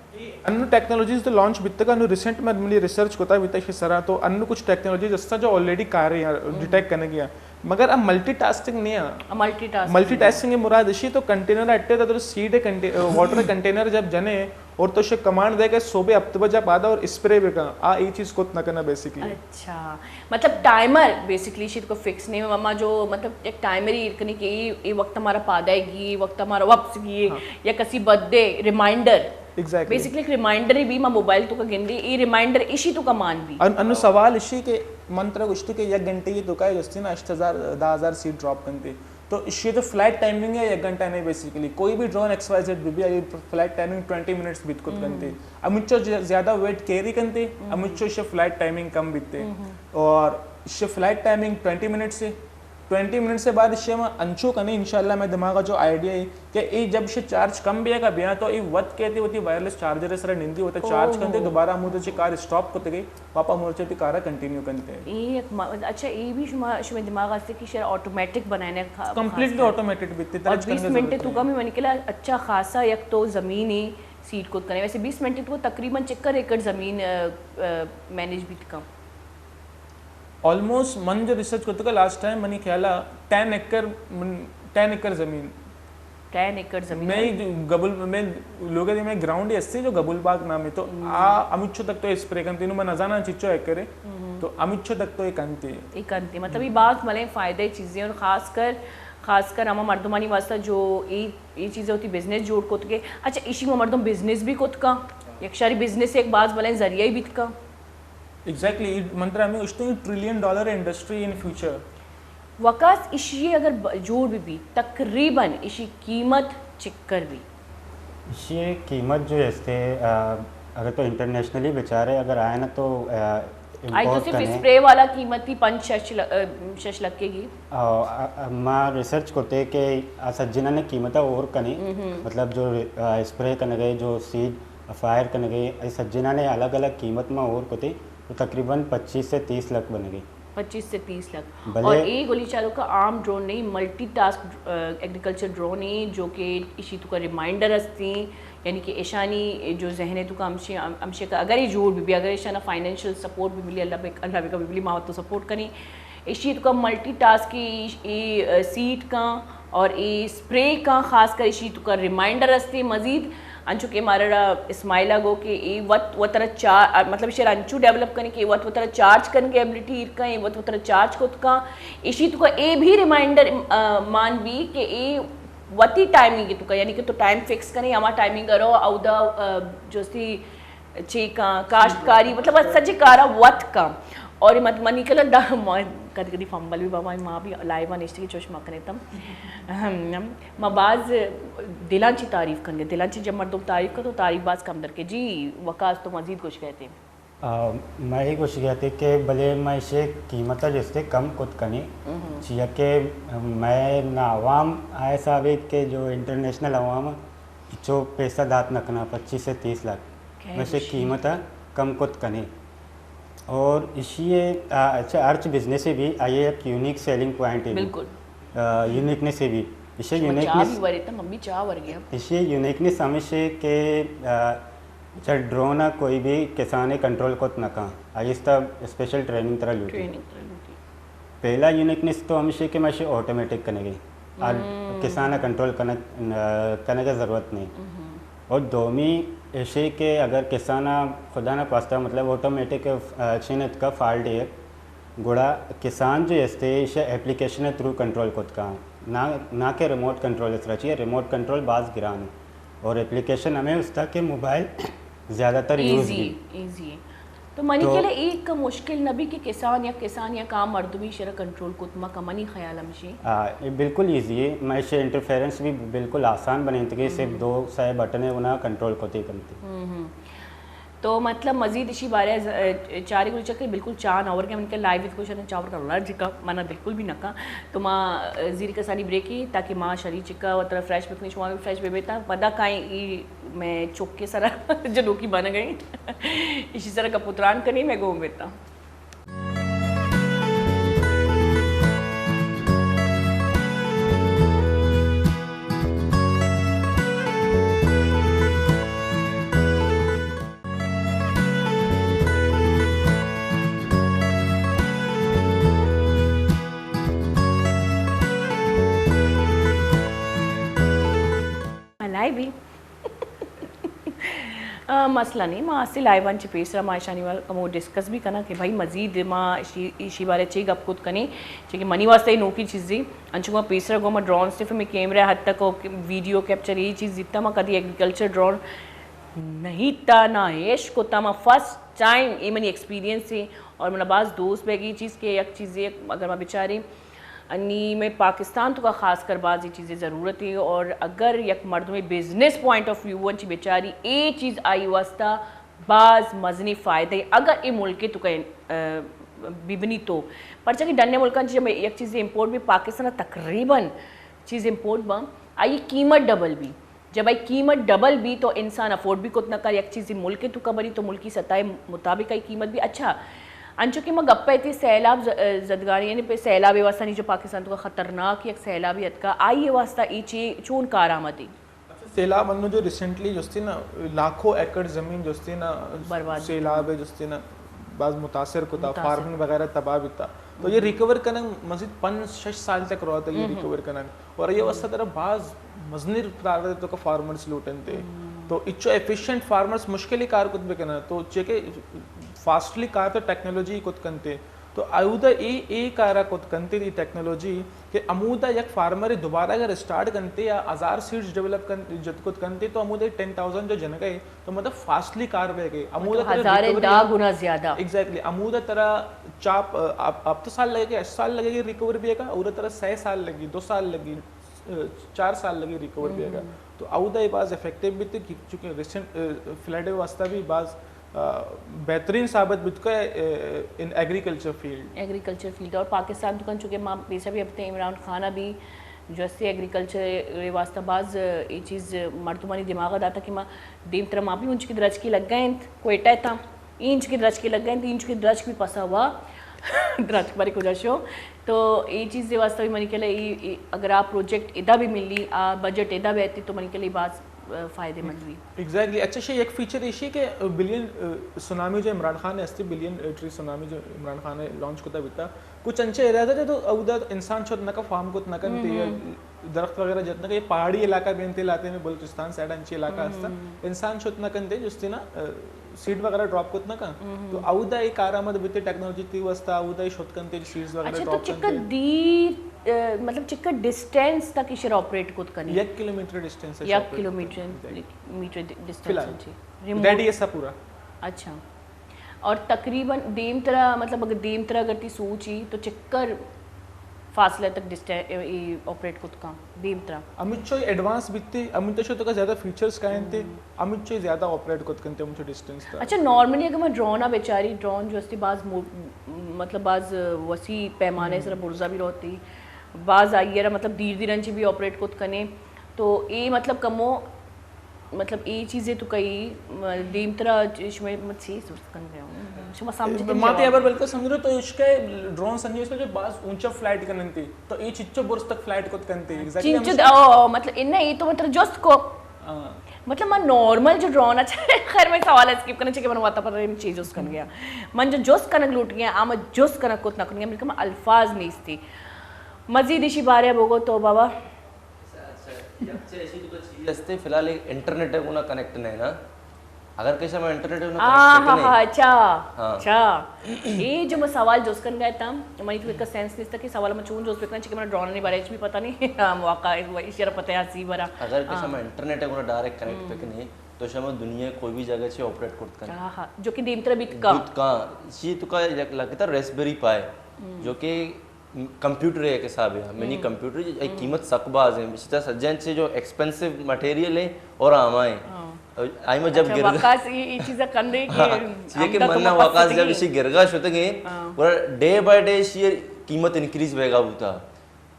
अन्य टेक्नोलॉजीज तो लॉन्च बित्ते का रिसेंट में मिली रिसर्च होता है बित्ते सरा तो अन्य कुछ टेक्नोलॉजीज अस्ता जो ऑलरेडी कार है डिटेक्ट करने की मगर अब मल्टीटास्किंग नहीं है मल्टीटास्किंग मुराद इसी तो कंटेनर अट्टे तो सीड वाटर कंटेनर जब जने और तो शे कमांड देगा सोबे अब जब आदा और स्प्रे भी का आ ये चीज को ना करना बेसिकली अच्छा मतलब टाइमर बेसिकली शीट को फिक्स नहीं मम्मा जो मतलब एक टाइमर ही करनी कि ये वक्त हमारा पादाएगी वक्त हमारा वापस ये या किसी बर्थडे रिमाइंडर एग्जैक्टली बेसिकली एक रिमाइंडर भी मां मोबाईल तुका गिंदी ई रिमाइंडर इशी तुका मान भी अनु सवाल इशी के मंत्र गोष्टी के 1 घंटे की तुका असते ना 8000 सीट ड्रॉप करते तो इशी तो फ्लाइट टाइमिंग है 1 घंटा नहीं बेसिकली कोई भी ड्रोन XYZ भी आई फ्लाइट टाइमिंग 20 मिनट्स बीत कुत करते अमुचो ज्यादा वेट कैरी करते अमुचो इशी फ्लाइट टाइमिंग कम बीतते और इशी फ्लाइट टाइमिंग 20 मिनट से 20 मिनट से बाद इससे मैं अंशु कने इंशाल्लाह मैं दिमाग का जो आइडिया है कि ये जब से चार्ज कम भी है का बिना तो ये वत कहती होती वायरलेस चार्जर सर निंदी होता चार्ज करते दोबारा मुझे कार स्टॉप करते गई पापा मोर्चे पे कार कंटिन्यू करते हैं ये अच्छा ये भी शुमा दिमाग आस्ते कि शायद ऑटोमेटिक बनाने कंप्लीटली ऑटोमेटेड बीतते और 20 मिनट तुका भी मैंने केला अच्छा खासा एक तो जमीन ही सीट को करने वैसे 20 मिनट तो तकरीबन चक्कर एकड़ जमीन मैनेज भी कम ऑलमोस्ट मन जो रिसर्च करते का लास्ट टाइम मनी ख्याल 10 एकड़ जमीन 10 एकड़ जमीन मैं गबुल में लोगे में ग्राउंड है जो गबुल बाग नाम है तो आ अमिच्छो तक तो ये स्प्रे करते मैं न जाना चिच्चो है करे तो अमिच्छो तक तो ये करते मतलब ये बात भले फायदे चीज़ें और खासकर हम मर्दमानी वास्ता जो ये चीज़ें होती बिजनेस जोड़ को के अच्छा इसी में मर्दम बिजनेस भी खुद का यक्षारी बिजनेस एक बात भले जरिया ही बीत का एग्जैक्टली मंत्र में उसने $1 ट्रिलियन इंडस्ट्री इन फ्यूचर वकास इशी अगर जोड़ भी तकरीबन इशी कीमत चिक्कर भी ये कीमत जो है अगर तो इंटरनेशनली बेचारे अगर आए ना तो आई तो सिर्फ स्प्रे वाला कीमत ही 5-6 लगेगी मां रिसर्च करते कि सज्जना ने कीमत और कने मतलब जो स्प्रे करने गए जो सीड फायर करने गए सज्जना ने अलग अलग कीमत में और कोते तो तकरीबन 25 से 30 लाख बन गई 25 से 30 लाख और एक गोली चारों का आम ड्रोन नहीं मल्टीटास्क एग्रीकल्चर ड्रोन है जो कि इसी तो का रिमाइंडर हस्ती यानी कि ईशानी जो जहने तो का हमशे का अगर ये जोड़ भी अगर ईशाना फाइनेंशियल सपोर्ट भी मिली अल्लाह का भी मिली माँ तो सपोर्ट करें इसी तो का मल्टीटास्क की सीट का और ये स्प्रे का खासकर इसी तो का रिमाइंडर हस्ती मजीद अंचु के मारा इस्माइला गो के ए वो तरह चार मतलब शेर अंचु डेवलप करने के वो तरह चार्ज करने की एबिलिटी का वो तरह चार्ज खुद का इसी तो का ए भी रिमाइंडर मान भी कि ए वती टाइमिंग की तुका यानी कि तो टाइम फिक्स करें हमारा टाइमिंग करो औदा जो सी चे का काश्तकारी मतलब सज्जे कारा वत का और मत मनी कल कभी कभी फंबल भी बाबा माँ भी लाइव निश्चित की चश्मा करें तम माँ बाज दिलांची तारीफ करेंगे दिलांची जब मर्दों तारीफ कर तो तारीफ बाज कम दर के जी वकास तो मजीद कुछ कहते हैं मैं ही कुछ कहते कि भले मैं इसे कीमत जिससे कम कुछ कनी चाहिए कि मैं ना आवाम आए साबित के जो इंटरनेशनल आवाम जो पैसा दात नकना 25 से 30 लाख वैसे कीमत कम कुछ कनी और इसी अच्छा अर्च बिजनेस से भी आइए एक यूनिक सेलिंग पॉइंट है बिल्कुल यूनिकनेस से भी इसे यूनिकनेस हमेशा के चाहे ड्रोन कोई भी किसान कंट्रोल को नका आहिस्ता स्पेशल ट्रेनिंग तरह लूटी पहला यूनिकनेस तो हमेशा के मैं ऑटोमेटिक करने गई किसान कंट्रोल करने की ज़रूरत नहीं और दोमी ऐसे के अगर किसान खुदा ना पास्ता मतलब ऑटोमेटिक छिनत का फॉल्ट है गुड़ा किसान जो है इसे एप्लीकेशन थ्रू कंट्रोल खुद का ना के रिमोट कंट्रोल इस तरह चाहिए रिमोट कंट्रोल बाज गिरान और एप्लीकेशन हमें उसका के मोबाइल ज़्यादातर यूज़ ईजी तो मनी के लिए एक मुश्किल नबी कि किसान या काम मर्दमी शरा कंट्रोल को तुम का मनी ख्याल हमशी बिल्कुल ईजी है मैं इसे इंटरफेरेंस भी बिल्कुल आसान बने थे सिर्फ 2 साए बटन है उन्हें कंट्रोल को ही करती तो मतलब मजीद इसी बारे चार गुल चक्कर बिल्कुल चान और के उनके लाइव क्वेश्चन चावर कर जिका मना बिल्कुल भी नका तो माँ जीरी कसानी ब्रेक ही ताकि माँ शरीर चिक्का और तरह फ्रेश बिकनी शुआ फ्रेश बेबेता पदा काई मैं चौके सरा जनोकी बन गई इसी तरह का पुत्रान कनी मैं गो बेता भी मसला नहीं माँ से लाइवान पेसरा माँ शानी वाल डिस्कस भी करना कि भाई मजीद माँ इसी बारे ची गप खुद कनी कि मनी वास्ते नोकी चीज़ी अंशु माँ पेसरा गो माँ ड्रोन से फिर मैं कैमरा हद तक वीडियो कैप्चर ये चीज़ जितना माँ कभी एग्रीकल्चर ड्रोन नहीं था ना इश्क होता मैं फर्स्ट टाइम ये मनी एक्सपीरियंस है और मेरा बास दोस्त बेगी चीज़ के एक चीज़ें अगर मैं बेचारी अन्नी में पाकिस्तान तो का ख़ास कर बाज़ ये चीज़ें ज़रूरत है और अगर एक मर्द में business point of view one बेचारी ये चीज़ आई वास्ता बाज़ मजनी फ़ायदे अगर ये मुल्क तो कहीं बिबनी तो पर कि डन्ने मुल्क जब एक चीज़ इम्पोर्ट भी पाकिस्तान तकरीबन चीज़ इम्पोर्ट बम आई कीमत डबल भी जब आई कीमत डबल भी तो इंसान अफोर्ड भी कुछ ना कर एक चीज़ मुल्क तो कबरी तो मुल्की सतह मुताबिक आई कीमत भी अच्छा अंचो कि मैं गप्पा थी सैलाब जदगारी यानी पे सैलाब वास्ता नहीं जो पाकिस्तान तो खतरनाक एक सैलाबियत का आई वास्ता ईची चून कारआमदी सैलाब अन्नो जो रिसेंटली जो थी ना लाखों एकड़ ज़मीन जो थी ना बर्बाद सैलाब है जो थी ना बाज मुतासर को था फार्मिंग वगैरह तबाह भी था तो ये रिकवर करना मजीद 5-6 साल तक रहा था ये रिकवर करना और ये वस्ता तरह बाज मजनिर प्रारंभ तो का फार्मर्स लूटन थे तो इच्छो एफिशिएंट फार्मर्स मुश्किल कार कुछ भी करना तो चेके फास्टली कार तो टेक्नोलॉजी कुछ करते तो आयुदा ए कारा कुछ करते थी टेक्नोलॉजी कि अमूदा एक फार्मर दोबारा अगर स्टार्ट करते या 1000 सीड्स डेवलप कर जब कुछ करते तो अमूदा 10,000 जो जन गए तो मतलब फास्टली कार बह गए अमूदा हज़ारे दा गुना ज़्यादा एग्जैक्टली अमूदा तरह चाप अब तो साल लगेगा 8 साल लगेगी रिकवर भी आएगा और तरह 6 साल लगी 2 साल लगी 4 साल लगी रिकवर भी आएगा तो आउदा बाज इफेक्टिव भी थे चूँकि रिसेंट फ्लड वास्ता भी बाज बेहतरीन साबित बितका इन एग्रीकल्चर फील्ड और पाकिस्तान तो चूँकि माँ पेशा भी अपने इमरान खान भी जैसे एग्रीकल्चर वास्ता बाज ये चीज़ मर्दमानी दिमाग आता कि माँ देम तरह माँ भी ऊँच की दरज की लग गए कोयटा था इंच की दरज की लग गए इंच की दरज भी पसा हुआ दरज बारी गुजशो तो ये चीज़ वास्ता भी मनी के लिए अगर आप प्रोजेक्ट इदा भी मिली बजट इदा भी आती तो मनी के लिए बात फ़ायदेमंद हुई एग्जैक्टली अच्छा शे एक फीचर इशी के बिलियन सुनामी जो इमरान खान ने अस्ती बिलियन ट्री सुनामी जो इमरान खान ने लॉन्च कोता बिता कुछ अंचे एरिया था तो उधर इंसान छोट नका फार्म को नकन ते दरख्त वगैरह जितना का ये पहाड़ी इलाका बेनते लाते में बलूचिस्तान साइड अंचे इलाका हस्ता इंसान छोट नकन ते जिससे ना सीड वगैरह ड्रॉप कोत नका तो आउदा एक आरामद बिते टेक्नोलॉजी ती वस्ता आउदा शोतकन ते सीड्स वगैरह ड्रॉप करते मतलब चिक्का डिस्टेंस तक इशर ऑपरेट कुछ करनी 1 किलोमीटर डिस्टेंस है 1 किलोमीटर डिस्टेंस रेडियस है पूरा अच्छा और तकरीबन देम तरह मतलब अगर देम तरह अगर ती सोची तो चिक्कर फासले तक डिस्टेंस ऑपरेट कुछ काम देम तरह अमित चो एडवांस बितते अमित चो तो का ज्यादा फीचर्स कायनते अमित चो ज्यादा ऑपरेट कुछ करते मुझे डिस्टेंस था अच्छा नॉर्मली अगर मैं ड्रोन बेचारी ड्रोन जो अस्ती बाज मतलब बाज वसी पैमाने से बुर्जा भी रहती बाज आई मतलब धीरे धीरे अंची भी ऑपरेट कुछ करने तो ये मतलब कमो मतलब ये चीज़ें तो कई देम तरह इसमें मत सी कर रहे हूँ समझ माते अगर बिल्कुल समझ रहे तो इसके ड्रोन संजय इसमें जो बास ऊंचा फ्लाइट करने थी तो ये चिच्चो बुर्ज तक फ्लाइट को करते एग्जैक्टली मतलब इन्ना ये तो मतलब जस्ट को मतलब मैं नॉर्मल जो ड्रोन अच्छा खैर मैं सवाल स्किप करना चाहिए मैंने वाता पर चीज़ उस कर गया मन जो जोस कनक लूट गया आम जोस कनक कुछ ना कर गया मेरे अल्फाज नहीं थी मजीद इसी बारे बोगो तो बाबा असते फिलहाल एक इंटरनेट है ना कनेक्ट नहीं ना अगर कैसे मैं इंटरनेट ना कनेक्ट नहीं अच्छा ये जो मैं सवाल जोस कर गया था मनी तो इसका सेंस नहीं था कि सवाल मैं चून जोस पे करना चाहिए मैं ड्रोन नहीं बारे भी पता नहीं वाका इशारा पता है सी बरा अगर कैसे मैं इंटरनेट है ना डायरेक्ट कनेक्ट पे नहीं तो शायद दुनिया कोई भी जगह से ऑपरेट करते हैं हां जो कि देम तरह बीत का ये तो का लगता रेस्पबेरी पाई जो कि कंप्यूटर है हिसाब है मिनी कंप्यूटर एक कीमत सकबाज है इसी तरह सज्जन से जो एक्सपेंसिव मटेरियल है और आमाए आई में जब गिर वकास ये चीज़ कर रही कि ये कि मन्ना वकास जब इसी गिरगा होते पूरा डे बाय डे ये कीमत इंक्रीज होएगा होता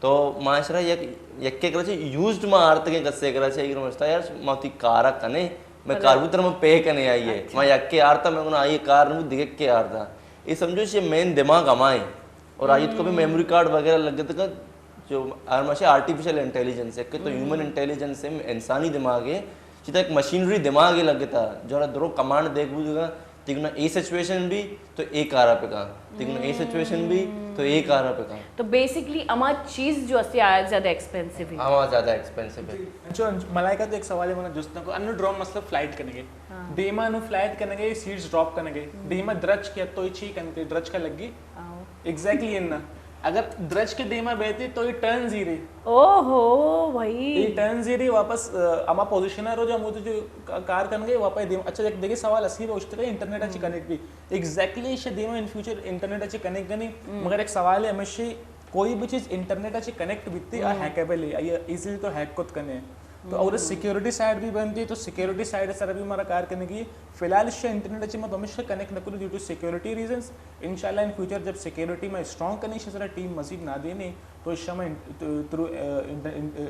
तो माशरा एक के करे यूज्ड में आर्त के कसे करे छे एक मस्ता यार माती कार कने मैं कारबूतर में पे कने आई है मैं एक के आरता मैं उन आई कार में दिखे के आरता ये समझो ये मेन दिमाग हमारे और आज को भी मेमोरी कार्ड वगैरह लग गए तो जो आरमाशे आर्टिफिशियल इंटेलिजेंस है कि तो ह्यूमन इंटेलिजेंस है इंसानी दिमाग है जितना एक मशीनरी दिमाग ही लगे था जो दरो कमांड देख बुझेगा तिगना ए सिचुएशन भी तो एक आ रहा पे का तिगना ए सिचुएशन भी तो एक आ रहा पे का तो बेसिकली अमा चीज जो अस्ती आया ज्यादा एक्सपेंसिव है आवा ज्यादा एक्सपेंसिव है जो मलाइका तो एक सवाल है मैंने जुस्ता को अन्य ड्रोन मतलब फ्लाइट करेंगे देमा नु फ्लाइट करेंगे सीड्स ड्रॉप करेंगे देमा द्रज किया तो ही कनके द्रज का लगी एग्जैक्टली इन्ना अगर द्रज के देमा बेहती तो ये टर्न जीरी ओहो भाई ये टर्न जीरी वापस अमा पोजिशनर हो जो हम जो कार करन गए वापस देम अच्छा देखिए सवाल असली पे उठते इंटरनेट अच्छी कनेक्ट भी एग्जैक्टली इसे देमा इन फ्यूचर इंटरनेट अच्छी कनेक्ट करनी मगर एक सवाल है हमेशा कोई भी चीज इंटरनेट अच्छी कनेक्ट बिकती है हैकेबल है ये इजीली तो हैक खुद करने तो और सिक्योरिटी साइड भी बनती है तो सिक्योरिटी साइड सर भी हमारा कार करने की फिलहाल इससे इंटरनेट अच्छी मैं हमेशा कनेक्ट न करूँ ड्यू टू सिक्योरिटी रीजंस इंशाल्लाह इन फ्यूचर जब सिक्योरिटी में स्ट्रॉन्ग करनी से सर टीम मजीद ना देने तो इस समय थ्रू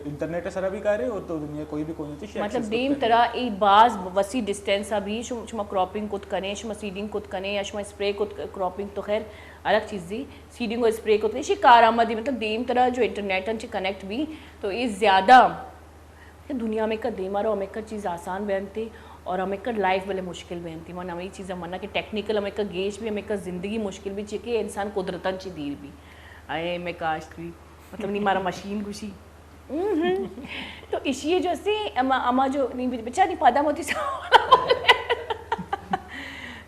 इंटरनेट सर भी करे और तो दुनिया कोई भी कोई मतलब देम तरह एक बाज वसी डिस्टेंस अभी शुमा क्रॉपिंग कुछ कने शुमा सीडिंग कुछ कने या शुमा स्प्रे कुछ क्रॉपिंग तो खैर अलग चीज़ दी सीडिंग और स्प्रे कुछ नहीं कारआमदी मतलब देम तरह जो इंटरनेट से कनेक्ट भी तो ये ज़्यादा दुनिया में का देमारो हमें का चीज़ आसान बनती और हमें का लाइफ वाले मुश्किल बनती मन हमें चीज़ें मना कि टेक्निकल हमें का गेज भी हमें का ज़िंदगी मुश्किल भी चाहिए इंसान कुदरतन ची दीर भी आए मैं काश भी मतलब नहीं मारा मशीन खुशी तो इसी जो से अमा जो नहीं बच्चा नहीं पैदा होती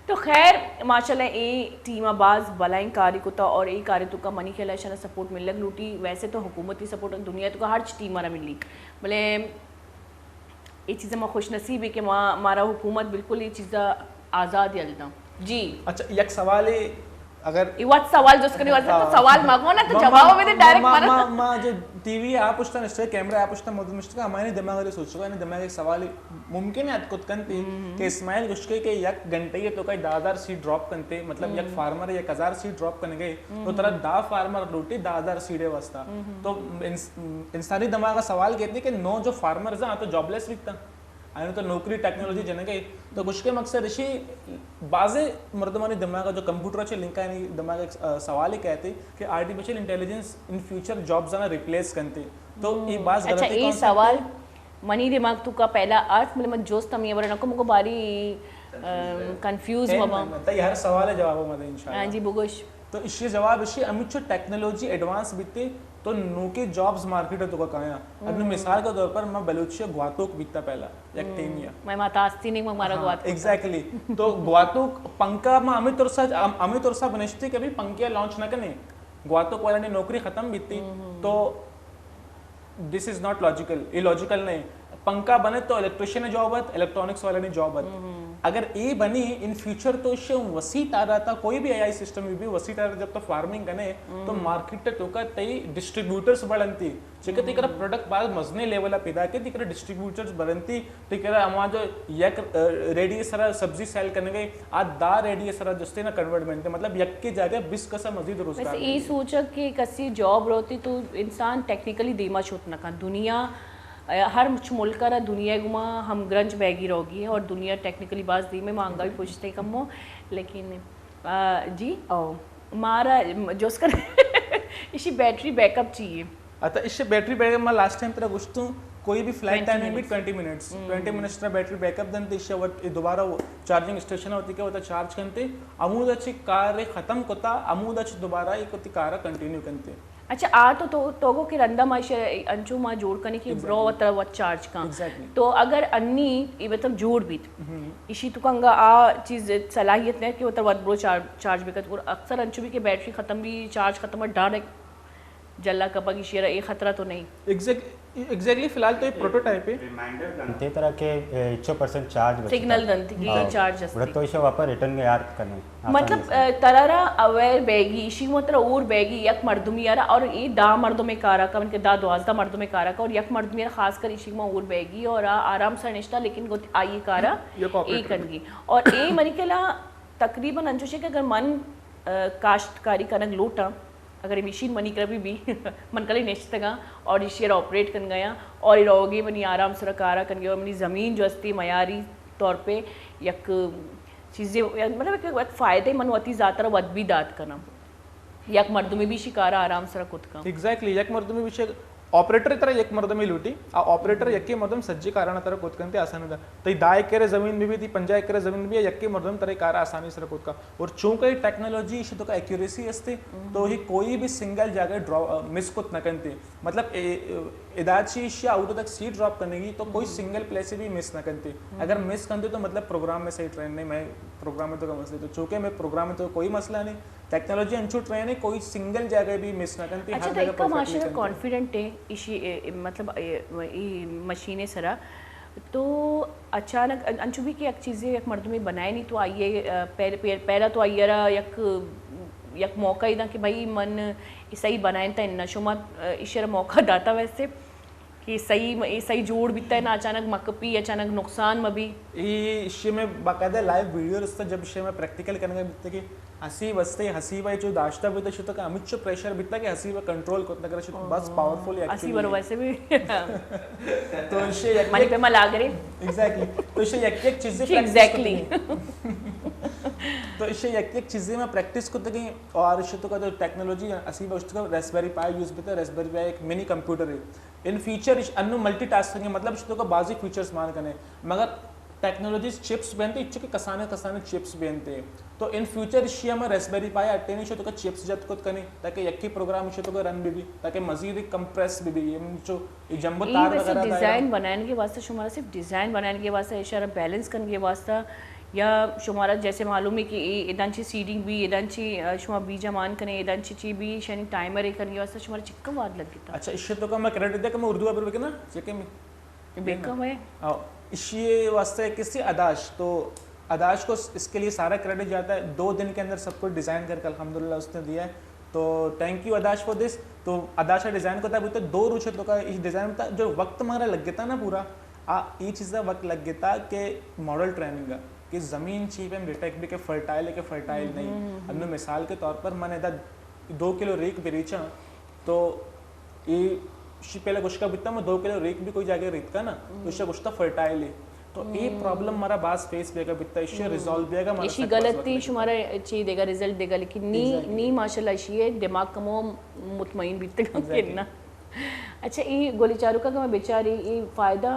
तो खैर माशाल्लाह ए टीम आबाज बलाइन कारी को था और ए कारी तो का मनी खेला शाना सपोर्ट मिल लग लूटी वैसे तो हुकूमती सपोर्ट दुनिया तो का हर टीम मारा मिली बोले ये चीज़ें मैं खुश नसीब है कि हमारा हुकूमत बिल्कुल ये चीज़ आज़ाद यलता जी अच्छा एक सवाल है अगर इवात सवाल जो उसके तो सवाल मांगो ना तो जवाब में डायरेक्ट मारा मां जो टीवी आप पूछता निश्चय कैमरा आप पूछता मौजूद मिश्र का हमारे दिमाग में सोच चुका है दिमाग एक सवाल मुमकिन है खुद कंती कि इस्माइल गुश्के के एक घंटे ये तो कई 10,000 सीट ड्रॉप करते मतलब एक फार्मर 1,000 सीट ड्रॉप करने गए तो तरह दा फार्मर लूटी 10,000 सीटें वास्ता तो इंसानी दिमाग का सवाल कहते कि नो जो फार्मर है तो जॉबलेस बिकता आने तो नौकरी टेक्नोलॉजी जने गई तो कुछ के मकसद इसी बाज़े मर्दमानी दिमाग जो कंप्यूटर अच्छे लिंक है दिमाग एक सवाल ही कहते कि artificial intelligence in future jobs ना रिप्लेस करते तो ये बात अच्छा ये सवाल मनी दिमाग तू का पहला अर्थ मतलब जोस्त हम ये बरना नको मुको बारी कंफ्यूज बाबा तो हर सवाल है जवाब मत इंशाल्लाह हां जी बुगुश तो इसके जवाब इसी अमित जो टेक्नोलॉजी एडवांस बीतते तो नोके जॉब्स मार्केट है तो का कहां अब मिसाल के तौर पर मैं बलूचिया ग्वातोक बीतता पहला एक टेनिया मैं मातास्ती नहीं मारा ग्वात एग्जैक्टली तो ग्वातोक पंका में अमित और सा बनस्ती कभी पंकिया लॉन्च ना करने ग्वातोक वाला ने नौकरी खत्म बीती तो दिस इज नॉट लॉजिकल ये लॉजिकल नहीं पंखा बने तो इलेक्ट्रिशियन ने जॉब है इलेक्ट्रॉनिक्स वाले ने जॉब है अगर ए बनी इन फ्यूचर तो इससे वसीट आ रहा था कोई भी एआई सिस्टम भी वसीट आ रहा जब तो फार्मिंग करने तो मार्केट तो का तई डिस्ट्रीब्यूटर्स बढ़ंती चिक तिकर प्रोडक्ट बाद मजने लेवल पैदा के तिकर डिस्ट्रीब्यूटर्स बढ़ंती तिकर हमारा जो यक रेडी सरा सब्जी सेल करने गए आज दा रेडी सरा जस्ते ना कन्वर्ट बनते मतलब यक की जगह 20 का मजीद रोजगार वैसे ये सोचा कि कसी जॉब रहती तो इंसान टेक्निकली देमा छूट ना का दुनिया हर मुल्क का दुनिया गुमा हम ग्रंज बैगी रहोगी और दुनिया टेक्निकली बाज दी में मांगा भी पूछते कम हो लेकिन जी ओ मारा जो उसका इसी बैटरी बैकअप चाहिए अच्छा इससे बैटरी बैकअप मैं लास्ट टाइम तेरा कुछ तो कोई भी फ्लाइट टाइमिंग भी 20 मिनट्स 20 मिनट्स का बैटरी बैकअप देन तो इससे दोबारा चार्जिंग स्टेशन होती क्या होता चार्ज करते अमूद अच्छी कार खत्म कोता अमूद अच्छी दोबारा एक होती कार कंटिन्यू करते अच्छा आ तो टोगो के रंदा माश अंचू मा जोड़ करने की ब्रो तरह चार्ज का तो अगर अन्नी ये मतलब जोड़ भी इसी तो कंगा आ चीज सलाहियत है कि मतलब ब्रो चार्ज भी कर अक्सर अंचू भी के बैटरी खत्म भी चार्ज खत्म डायरेक्ट जल्ला कपा की शेरा ये खतरा तो नहीं एग्जैक्टली फिलहाल तो ये प्रोटोटाइप है रिमाइंडर गंते तरह के 100% चार्ज सिग्नल दंती की चार्ज असते तो इसे वापस रिटर्न में याद करने मतलब तररा अवेयर बैगी इसी मतलब और बैगी यक मर्दुमी यारा और ये दा मर्दों में कारा का उनके दा द्वाजदा मर्दों में कारा का और यक मर्दुमी यारा खास कर इसी में और बैगी और आराम से निष्ठा लेकिन गोती आई कारा एक कनगी और ए मनिकला तकरीबन अंजुशे के अगर मन काश्तकारी कनक लोटा अगर मशीन मनी कर भी मन कल नेचतगा और इसी ऑपरेट कर गया और रहोगे मनी आराम से कारा कर गया मनी ज़मीन जो अस्ती मयारी तौर पे यक चीज़ें मतलब एक फ़ायदे मन होती ज़्यादा वद भी दात करना यक मर्द में भी शिकारा आराम से खुद का एग्जैक्टली यक मर्द में भी ऑपरेटर इतर एक मर्द में लूटी आ ऑपरेटर यक्के मर्दम सज्जी कारण तरह कोत करते आसानी था तो 10 एकड़ जमीन में भी थी 50 एकड़ जमीन भी यक्के मर्दम तरह कार आसानी से कोत का और चूंकि टेक्नोलॉजी इशे तो का एक्यूरेसी असते तो ही कोई भी सिंगल जगह ड्रॉ मिस कोत न करते मतलब इदाची इशे आउट तक सी ड्रॉप करने की तो कोई सिंगल प्लेस भी मिस न करते अगर मिस करते तो मतलब प्रोग्राम में सही ट्रेन नहीं मैं प्रोग्राम में तो का मसला तो चूंकि मैं प्रोग्राम में तो कोई मसला नहीं टेक्नोलॉजी अंचू ट्रेन है कोई सिंगल जगह भी मिस ना करती अच्छा तो एक माशाल्लाह कॉन्फिडेंट है इसी मतलब ये मशीनें सरा तो अचानक अंचु भी की एक चीज़ें एक मर्द में बनाए नहीं तो आइए पहला तो आइए यक मौका ही था कि भाई मन सही बनाए था इन नशोमा इशर मौका दाता वैसे कि सही जोड़ बीतता है ना अचानक मकपी अचानक नुकसान में भी इशे में बाकायदा लाइव वीडियो रस्ता जब इशे में प्रैक्टिकल करने का बीतता कि हसी भाई जो दाश्ता भी तो का अमित जो प्रेशर बीतता कि हसी कंट्रोल करना करे बस पावरफुल हसी बर वैसे भी तो इशे मालिक पे मला करे एग्जैक्टली तो इशे एक चीजें एग्जैक्टली तो इसे एक चीज़ें में प्रैक्टिस करते कि और इसे तो का जो टेक्नोलॉजी असी उसका रेस्पबेरी पाई यूज़ करते हैं रेस्पबेरी पाई एक मिनी कंप्यूटर है इन फीचर अन्य मल्टीटास्किंग मतलब इसे तो का बाजी फीचर्स मान करने मगर टेक्नोलॉजी चिप्स बनते इच्छे के कसाने चिप्स बनते हैं तो इन फ्यूचर इसे में रेस्पबेरी पाई अट्टे इसे तो का चिप्स जत को करने ताकि एक ही प्रोग्राम इसे तो का रन भी ताकि मजीद कंप्रेस भी ये जो जंबो तार वगैरह डिज़ाइन बनाने के वास्ते शुमारा सिर्फ डिज़ाइन बनाने के वास्ते इशारा बैलेंस करने के वास्ते या शुमारा जैसे मालूम है कि इदांची सीडिंग भी इदांची शुमा बीजा मान कने इदांची ची भी शनि टाइमर एक करने वास्ते शुमारा चिक्का वाद लग गया अच्छा इसे तो का मैं क्रेडिट दे कि मैं उर्दू अबर ना चेक में बेकम है इसे वास्ते किसी अदाश तो अदाश को इसके लिए सारा क्रेडिट जाता है 2 दिन के अंदर सब कुछ डिज़ाइन करके अल्हम्दुलिल्लाह उसने दिया है तो थैंक यू अदाश फॉर दिस तो अदाश का डिज़ाइन को था 2 रुचे तो का इस डिज़ाइन में था जो वक्त हमारा लग गया था ना पूरा ये चीज़ वक्त लग गया था कि मॉडल ट्रेनिंग का कि ज़मीन चीप है डिटेक्ट भी के फर्टाइल है कि फर्टाइल नहीं हमने मिसाल के तौर पर मैंने 2 किलो रेक बेरीचा तो ये पहले कुछ का बिता मैं 2 किलो रेक भी कोई जाके रेत का ना तो इससे कुछ फर्टाइल है तो ये प्रॉब्लम हमारा बास फेस बेगा बिता इससे रिजॉल्व बेगा हमारा इसी गलती शुमारा ची देगा रिजल्ट देगा लेकिन नी माशाल्लाह इसी है दिमाग कमो मुतमईन बीते ना अच्छा ये गोली चारू का मैं बेचारी ये फ़ायदा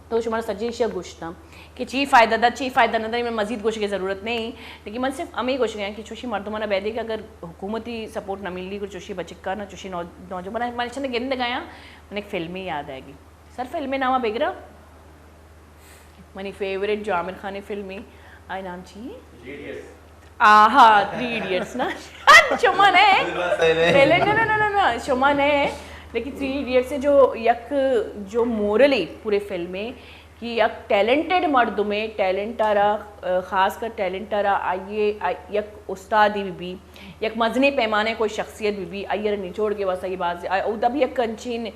तो शुमारा सज्जी गुश्ता कि ची फ़ायदा न मैं मजीद गोश की ज़रूरत नहीं लेकिन मन सिर्फ हमें गोश गया कि चुशी मर्दमाना बैदे कि अगर हुकूमती सपोर्ट न मिली कुछ चुशी बचिक्का ना चुशी नौजवान मनुष्य ने गिंद गया मैंने एक फिल्म ही याद आएगी सर फिल्म नामा बेगरा मनी फेवरेट जो आमिर खान फिल्म आई नाम चाहिए आहा 3 इडियट्स ना शुमन है ना शुमन है लेकिन 3 इडियट्स से जो मोरल है पूरे फिल्म में कि एक टैलेंटेड मर्द में टैलेंट आ रहा ख़ास कर टैलेंट आ रहा आइए एक उस्ताद भी एक मजने पैमाने कोई शख्सियत भी आइए निचोड़ के वास्ता ये बात उदा भी एक कंचीन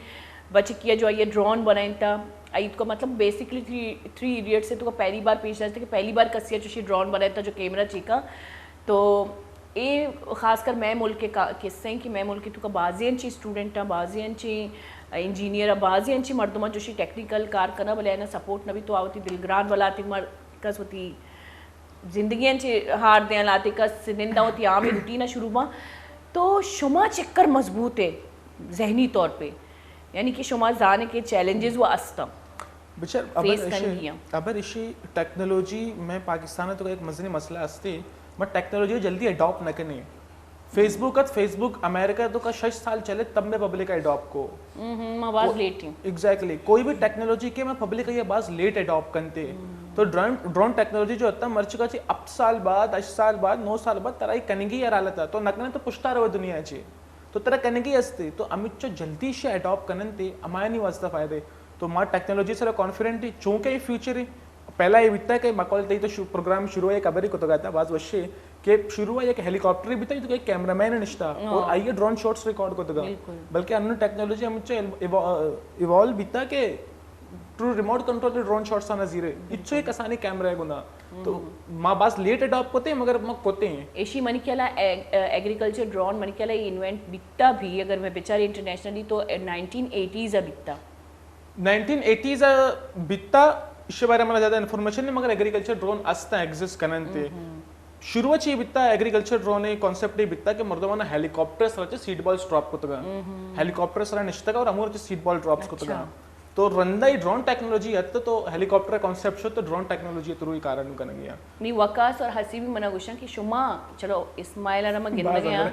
बच किया जो आइए ड्रोन बनाई था आई को मतलब बेसिकली 3 इडियट्स से तो पहली बार पेश आया था कि पहली बार कसिया चुशी ड्रोन बनाया था जो कैमरा चीका तो ये खासकर मैं मुल्क के किस्से हैं कि मैं मुल्क की तो बाजियंची स्टूडेंट बाजियंची इंजीनियर बाजियंची मर्दमा जोशी टेक्निकल कार करना भले ना सपोर्ट न भी तो आवती दिलग्रान वालाती मर कस होती जिंदगी हार दें लाती कस निंदा होती आम रूटीन है शुरू में तो शुमा चक्कर मजबूत है जहनी तौर पे यानी कि शुमा जाने के चैलेंजेस वो अस्तम बेचार अबर इशी टेक्नोलॉजी में पाकिस्तान तो एक मजनी मसला असते बट टेक्नोलॉजी जल्दी अडॉप्ट न करनी फेसबुक अमेरिका तो का 6 साल चले तब मैं पब्लिक अडॉप्ट को एग्जैक्टली कोई भी टेक्नोलॉजी के मैं पब्लिक ये बात लेट अडॉप्ट करते तो ड्रोन टेक्नोलॉजी जो होता है मर चुका चाहिए 8 साल बाद 8 साल बाद 9 साल बाद तरा कनेगी यार हालत तो नकने तो पुछता रहो दुनिया ची तो तेरा कनेगी असते तो अमित जो जल्दी से अडॉप्ट करने ते अमाया नहीं वास्ता फायदे तो माँ टेक्नोलॉजी से कॉन्फिडेंट ही चूंकि ये फ्यूचर है पहला ये बीतता है कि मकौल तई तो प्रोग्राम शुरू है खबर ही को तो कहता बाज वश्य कि शुरू है एक हेलीकॉप्टर भी तो एक कैमरामैन निष्ठा और आइए ड्रोन शॉट्स रिकॉर्ड को तो बल्कि अन्य टेक्नोलॉजी हम इवॉल्व बीता के true remote control drone shots आना जीरे इच्छो एक आसानी कैमरा है गुना तो माँ बास लेट अडॉप्ट होते हैं मगर मग होते हैं ऐसी मनी क्या एग्रीकल्चर ड्रोन मनी क्या इन्वेंट बिकता भी अगर मैं बेचारी इंटरनेशनली तो 1980s बिकता 1980s बिकता इसके बारे में ज़्यादा इन्फॉर्मेशन नहीं मगर एग्रीकल्चर ड्रोन असता एग्जिस्ट करने शुरुवाची बित्ता एग्रीकल्चर ड्रोन कॉन्सेप्ट बित्ता की मर्दमान हेलिकॉप्टर सराचे सीड बॉल्स ड्रॉप कोतगा हेलिकॉप्टर सरा निश्चितगा और अमूर सीड बॉल ड्रॉप्स कोतगा तो रंदा ही ड्रोन टेक्नोलॉजी अत्त तो हेलिकॉप्टर कॉन्सेप्ट शो तो ड्रोन टेक्नोलॉजी थ्रू ही कारण कनेंगे नी वकास और हसी भी मना गुस्सा कि शुमा चलो इस्माइल अरमा गिनने गया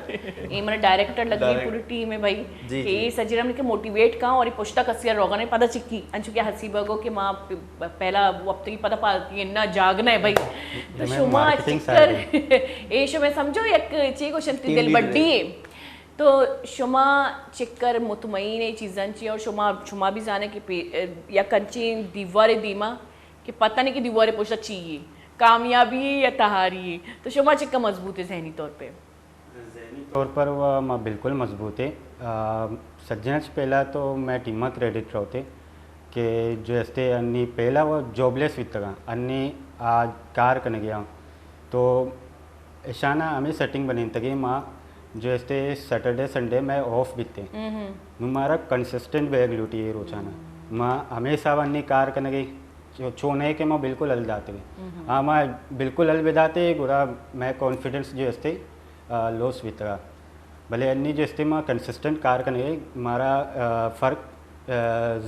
ये मना डायरेक्टर लगी पूरी टीम है भाई कि ये सजीरम ने के मोटिवेट का और ये पुष्टा कसिया रोगा ने पता चिक्की अंशु के हसी बगो के माँ पहला वो अब तक पता पा कि इन्ना जागना है भाई तो शुमा चिक्कर ये शो में समझो एक चीज क्वेश्चन दिल बड्डी है तो शुमा चिक्कर मुतमईन ये चीज़ांची और शुमा भी जाने की या कंची दीवारें दीमा कि पता नहीं कि दीवारें पोषा चाहिए कामयाबी या तहारी तो शुमा चिक्का मजबूत है जहनी तौर पे तौर पर वह बिल्कुल मजबूत है सज्जनच पहला तो मैं टीम क्रेडिट रहते कि जो ऐसे अन्नी पहला वो जॉबलेस वित्तगा अन्नी आज कार करने गया तो ऐशाना हमें सेटिंग बनी तक माँ जो ऐसे सैटरडे संडे में ऑफ बीते हमारा कंसिस्टेंट बैग ड्यूटी है रोजाना माँ हमेशा अन्नी कार करने गई छोने के माँ बिल्कुल हल जाते गए हाँ माँ बिल्कुल हल बेदाते गुरा मैं कॉन्फिडेंस जो ऐसे लॉस बीतगा भले अन्नी जो ऐसे माँ कंसिस्टेंट कार करने गई हमारा फ़र्क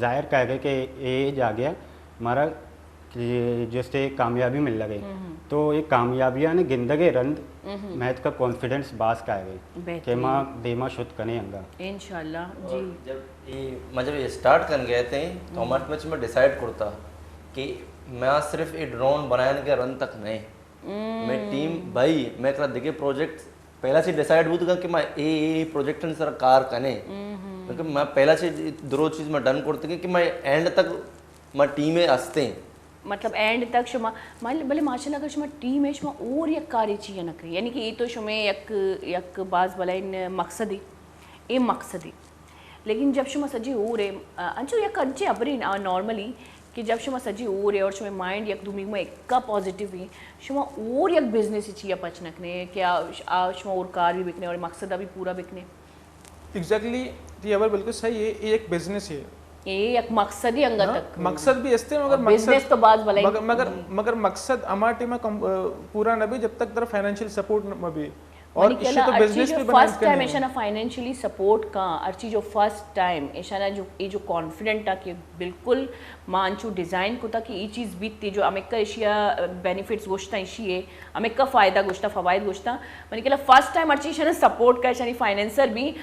जाहिर कह गए कि एज आ गया हमारा जैसे कामयाबी मिल लगे तो ये कामयाबियाँ ने गिंदगे रंद मैथ का कॉन्फिडेंस बास का है कि माँ देमा शुद्ध कने अंगा इंशाल्लाह जी जब ये मैं जब ये स्टार्ट कर गए थे तो हमारे में मैं डिसाइड करता कि मैं सिर्फ ये ड्रोन बनाने के रन तक नहीं मैं टीम भाई मैं करा देखे प्रोजेक्ट पहला से डिसाइड हुआ कि मैं ये प्रोजेक्ट सर कार कने क्योंकि मैं पहला से दो चीज़ मैं डन करते कि मैं एंड तक मैं टीमें हंसते मतलब एंड तक शुमा भले माशाल्लाह अगर शुमा टीम है शुमा और एक कार्य चाहिए न करी यानी कि ये तो शुमे एक बाज भला इन मकसदी ये मकसदी लेकिन जब शुमा सजी हो रहे अंचो या कंचे अबरी नॉर्मली कि जब शुमा सजी हो रहे और शुमे माइंड एक दुमी में एक का पॉजिटिव ही शुमा और एक बिजनेस ही चाहिए पचनकने क्या शुमा और कार भी बिकने और मकसद भी पूरा बिकने एग्जैक्टली ये अबर बिल्कुल सही है ये एक बिजनेस है ये एक मकसद ही अंग तक मकसद भी इसते मगर बिजनेस तो बात भलाई मगर मकसद हमारे में पूरा न भी जब तक तरफ फाइनेंशियल सपोर्ट न भी और इसे तो बिजनेस भी फर्स्ट टाइम ऐसा फाइनेंशियली सपोर्ट का अर्ची जो फर्स्ट टाइम ऐसा जो ये जो कॉन्फिडेंट था कि बिल्कुल मानचू डिज़ाइन को था कि ये चीज़ बीतती जो अमेरिका एशिया बेनिफिट्स गोश्ता इशी है अमेरिका फ़ायदा गोश्ता फ़वायद गोश्ता मैंने कहा फर्स्ट टाइम अर्ची ऐसा सपोर्ट का ऐसा फाइनेंसर भी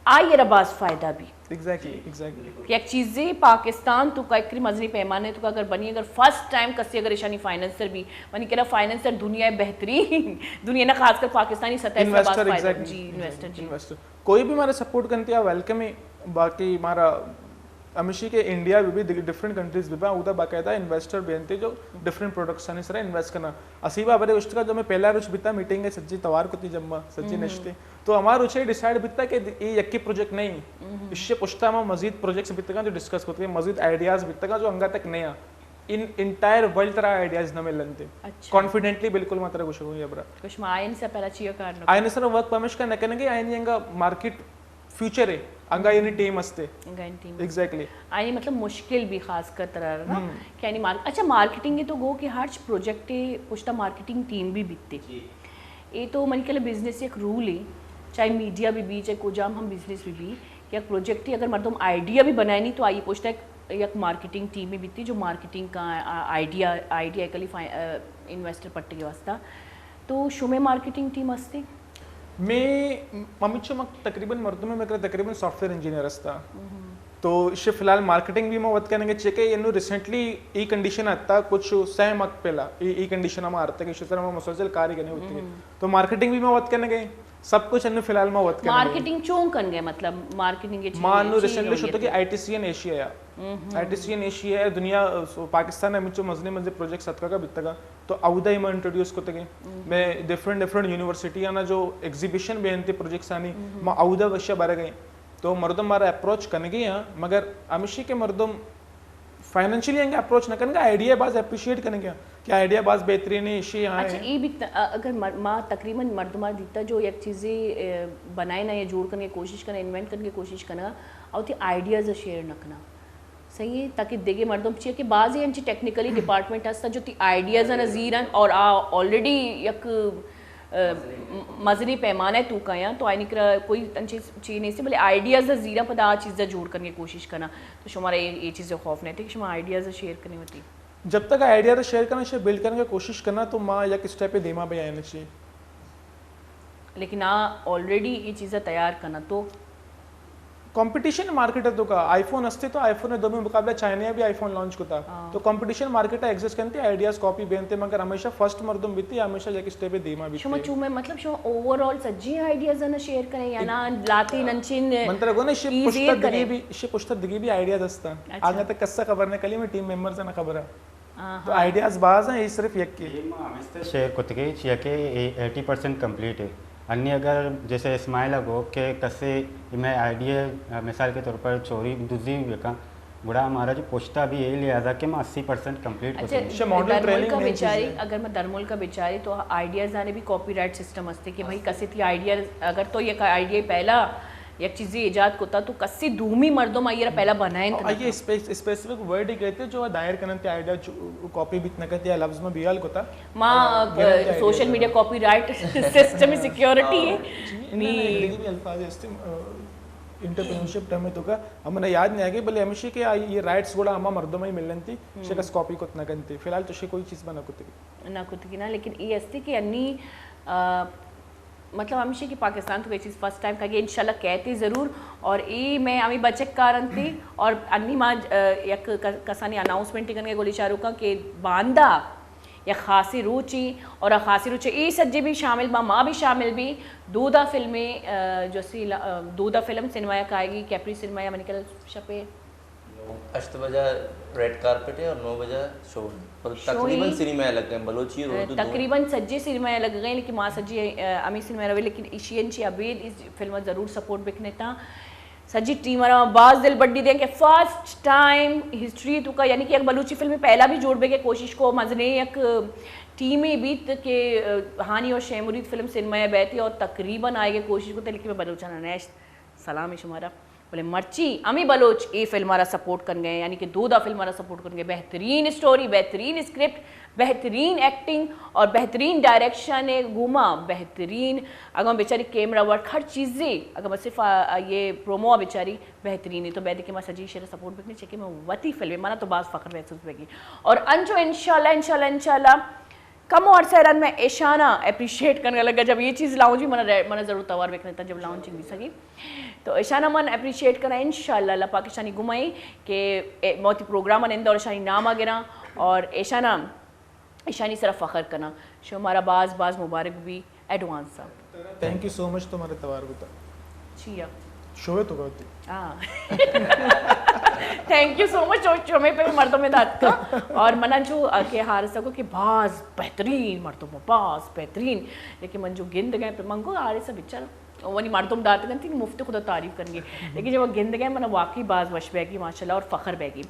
आई रबाज फ़ायदा भी एग्जैक्टली एक चीज़ें पाकिस्तान तो का एक मजनी पैमाने तो अगर बनी अगर फर्स्ट टाइम कसी अगर ईशानी फाइनेंसर भी मैंने कहा फाइनेंसर दुनिया बेहतरीन दुनिया ना खासकर पाकिस्तानी सतह इन्वेस्टर कोई भी हमारा सपोर्ट करते हैं वेलकम है बाकी हमारा अमिशी के इंडिया भी डिफरेंट कंट्रीज भी उधर बाकायदा इन्वेस्टर बेनते जो डिफरेंट प्रोडक्ट्स आने सर इन्वेस्ट करना असीबा बड़े उसका जो मैं पहला रुच बिता मीटिंग है सज्जी तवार को जम्मा सज्जी नश्ते तो हमारा रुचे डिसाइड बिता कि ये यक्की प्रोजेक्ट नहीं इससे पुछता हम मजीद प्रोजेक्ट्स बितगा जो डिस्कस करते हैं मजीद आइडियाज बितगा जो अंगा तक नया इन इंटायर वर्ल्ड तरह आइडियाज न मिलते कॉन्फिडेंटली बिल्कुल मात्रा कुछ हो या बरा कुछ आयन से पहला चाहिए कारण आयन सर वर्क परमिश का नकनेगे आयन यंगा मार्केट फ्यूचर है अंगा यानी टीम असते एग्जैक्टली आनी मतलब मुश्किल भी खास कर तरह ना क्या नहीं अच्छा मार्केटिंग है तो गो कि हर प्रोजेक्ट पुछता मार्केटिंग टीम भी बीतते ये तो मन के बिजनेस एक रूल है चाहे मीडिया भी चाहे कोजाम हम बिजनेस भी या प्रोजेक्ट ही अगर मतलब आइडिया भी बनाए नहीं तो आइए पूछता है एक मार्केटिंग टीम भी बीतती जो मार्केटिंग का आइडिया कली इन्वेस्टर पट्टे के वास्ता तो शुमे मार्केटिंग टीम असते मैं मम्मीचो मग तकरीबन मर्दों में तकरीबन सॉफ्टवेयर इंजीनियर असता तो इसे फिलहाल मार्केटिंग भी मैं वत करने चेके इन्हों रिसेंटली ई कंडीशन आता कुछ सह मग पहला ई कंडीशन हम आते कि इस तरह मुसलसल कार्य करने होती है तो मार्केटिंग भी मैं वत करने गए सब कुछ अन्य फिलहाल में वत करने मार्केटिंग चों कर गए मतलब मार्केटिंग के मानो रिसेंटली शुद्ध कि आईटीसीएन एशिया आईटीसीएन एशिया दुनिया पाकिस्तान में मुझे मजने मजे प्रोजेक्ट सत्का का बितगा तो अवधा ही मैं इंट्रोड्यूस को तके मैं डिफरेंट यूनिवर्सिटी आना जो एग्जीबिशन बेनते प्रोजेक्ट्स आनी मैं अवधा वश्य बारे गए तो मर्दम मारा अप्रोच करने गए मगर अमिशी के मर्दम फाइनेंशियली एंगे अप्रोच न करेंगे आइडिया बाज अप्रिशिएट करेंगे कि आइडिया बाज बेहतरीन है इशी यहाँ अच्छा ये भी अगर माँ तकरीबन मर्दमा दिता जो एक चीज़ें बनाए ना या जोड़ करने की कोशिश करना इन्वेंट करने की कोशिश करना और थी आइडियाज़ शेयर न करना सही है ताकि देगे मर्दम चाहिए कि बाज़ ये टेक्निकली डिपार्टमेंट हस्ता जो थी आइडियाज़ नज़ीर और ऑलरेडी एक मजनी पैमाना तू कया तो आईनी कोई चीज़ नहीं बोले आइडियाज़ ज़ीरा पदा चीज़ जोड़ करने की कोशिश करना तो शुमारा ये चीज़ खौफ नहीं थी कि शुमारा आइडियाज़ शेयर करनी होती जब तक आइडिया शेयर करना चाहिए बिल्ड करने की कोशिश करना तो माँ या किस टाइप पे देमा भी आना चाहिए लेकिन ऑलरेडी ये चीज़ें तैयार करना तो कंपटीशन मार्केट है तो का आईफोन असते तो आईफोन ने दो में मुकाबला चाइना भी आईफोन लॉन्च होता तो कंपटीशन मार्केट एग्जिस्ट करते आइडियाज कॉपी बेनते मगर हमेशा फर्स्ट मर्दम बीती हमेशा जाके स्टेप पे देमा भी शुमा चुमे मतलब शुमा ओवरऑल सज्जी आइडियाज ना शेयर करें या ना लाती नंचिन मंत्र को ना शिप पुष्टर दिगी भी आइडियाज असता आगे तक कस्सा खबर ने कली में टीम मेंबर्स ना खबर है तो आइडियाज बाज हैं ये सिर्फ एक की शेयर कुतके चियाके 80% कंप्लीट है अन्य अगर जैसे इस्माइल अगो के कसे मैं आइडिया मिसाल के तौर पर चोरी दूसरी बेका बुढ़ा हमारा जो पोस्टा भी यही लिया था कि मैं 80% कंप्लीट दरमुल का बेचारी अगर मैं दरमुल का बेचारी तो आइडियाज़ आने भी कॉपीराइट सिस्टम असते कि भाई कसे थी आइडिया अगर तो ये आइडिया पहला एक चीज़ ईजाद कोता तो कसी धूमी मर्दों में ये पहला बनाए ये स्पेसिफिक वर्ड ही कहते जो दायर करने ते आइडिया कॉपी भी न करते लफ्ज में बियाल कोता मां social media copyright system security है नी अल्फाज इस्ते इंटरप्रेन्योरशिप टर्म में तो का हमने याद नहीं आ गई भले हमेशा के ये राइट्स गुड़ा हम मर्दों में ही मिलन थी शेकस कॉपी को न करते फिलहाल तो शे कोई चीज़ बना कुत्ती ना लेकिन ये अस्ती कि अन्नी मतलब हमेशा कि पाकिस्तान तो ये चीज़ फर्स्ट टाइम का इंशाल्लाह कहती ज़रूर और ये मैं आमी बचक कारण थी और अन्नी माँ एक कसानी अनाउंसमेंट करने गोली शाहरुख का कि बांदा या खासी रुचि और खासी रुचि ये सज्जे भी शामिल माँ भी शामिल भी दूधा फिल्में जो सी दूधा फिल्म सिनेमा का आएगी कैप्री सिनेमा या मैंने शपे 8 बजे रेड कारपेट है और 9 बजे शो है तकरीबन सिनेमा लग गए बलोची और तकरीबन सज्जे सिनेमा लग गए लेकिन माँ सज्जी अमी सिनेमा रवे लेकिन इशियन ची अबीद इस फिल्म ज़रूर सपोर्ट बिकने था सज्जी टीम बाज दिल बड्डी दें कि फर्स्ट टाइम हिस्ट्री तो का यानी कि एक बलूची फिल्म में पहला भी जोड़ के कोशिश को मजने एक टीमें बीत के हानी और शेमुरीद फिल्म सिनेमा बैठी और तकरीबन आएगी कोशिश को लेकिन मैं बलूचा नैश सलाम है शुमारा बोले मर्ची अमी बलोच ये फिल्म हमारा सपोर्ट कर गए यानी कि दूधा फिल्म हमारा सपोर्ट कर गए बेहतरीन स्टोरी बेहतरीन स्क्रिप्ट बेहतरीन एक्टिंग और बेहतरीन डायरेक्शन है घूमा बेहतरीन अगर बेचारी कैमरा वर्क हर चीज़ें अगर मैं सिर्फ ये प्रोमो बेचारी बेहतरीन है तो बैठ के मैं सजी शेर सपोर्ट बिकने चाहिए मैं वती फिल्म माना तो बाज़ फ़ख्र महसूस होगी और अंजो इंशाल्लाह कम और सैरान में ऐशाना अप्रिशिएट करने लगा जब ये चीज़ लाऊं जी मना ज़रूर तवार बेखने था जब लॉन्चिंग भी सकी तो ऐशाना मन अप्रिशिएट करना इंशाल्लाह पाकिस्तानी घुमाई के बहुत ही प्रोग्राम अंदर और ऐशानी नाम आ गिरा और ऐशानी सिर्फ फ़ख्र करना शो हमारा बाज़ मुबारक भी एडवांस सा थैंक यू सो मच तुम्हारे तवार को छिया शोवे तो गौती थैंक यू सो मच चोमे पे मर्दों में दात का और मना जो के हार सको कि बाज बेहतरीन मर्दों में बाज बेहतरीन लेकिन मन जो गिंद गए पे मंगो आरे सब बिचारा वनी मर्दों में दात करती मुफ्त खुदा तारीफ करेंगे लेकिन जब वो गिंद गए मना वाकई बाज वश बैगी माशाल्लाह और फ़ख्र बैगी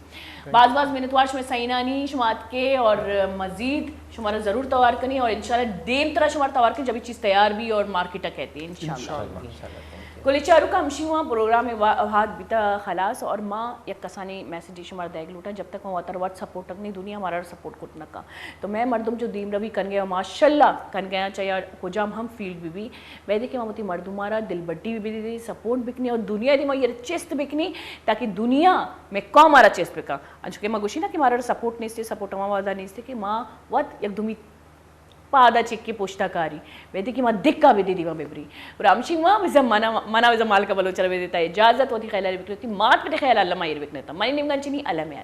बाज मिनतवार शुमार सईनानी शुमात के और मज़ीद शुमारा ज़रूर तवार करनी और इंशाल्लाह देम तरह शुमार तवार की जब चीज़ तैयार भी और मार्केटा कहती है इंशाल्लाह कोलिचारू का हमशी हुआ प्रोग्राम में हाथ बीता खलास और माँ एक कसानी मैसेज शुमार दैग लूटा जब तक वहाँ तरवाट सपोर्ट तक नहीं दुनिया हमारा सपोर्ट को का तो मैं मर्दम जो दीम रवि कन गया माशाल्लाह कन गया चाहिए कुजाम हम फील्ड भी वह देखिए मामती मर्दुमारा दिल बड्डी भी दी सपोर्ट बिकनी और दुनिया दी मैं ये चेस्ट बिकनी ताकि दुनिया में कौन हमारा चेस्ट बिका चूँकि मैं गुशी ना कि हमारा सपोर्ट नहीं सपोर्ट वादा नहीं कि माँ वत एक दुमी पादा चिक्की पुष्टाकारी वेदी की माँ दिक्का भी दीदी माँ बेबरी रामशिंग माँ विज़ा मना विज़ा माल का बलोचरा वेदी था इजाज़त होती ख्याल बिकती मात पे ख्याल अल्लाह मायर बिकने था मनी निमगंचिनी अल्लाह में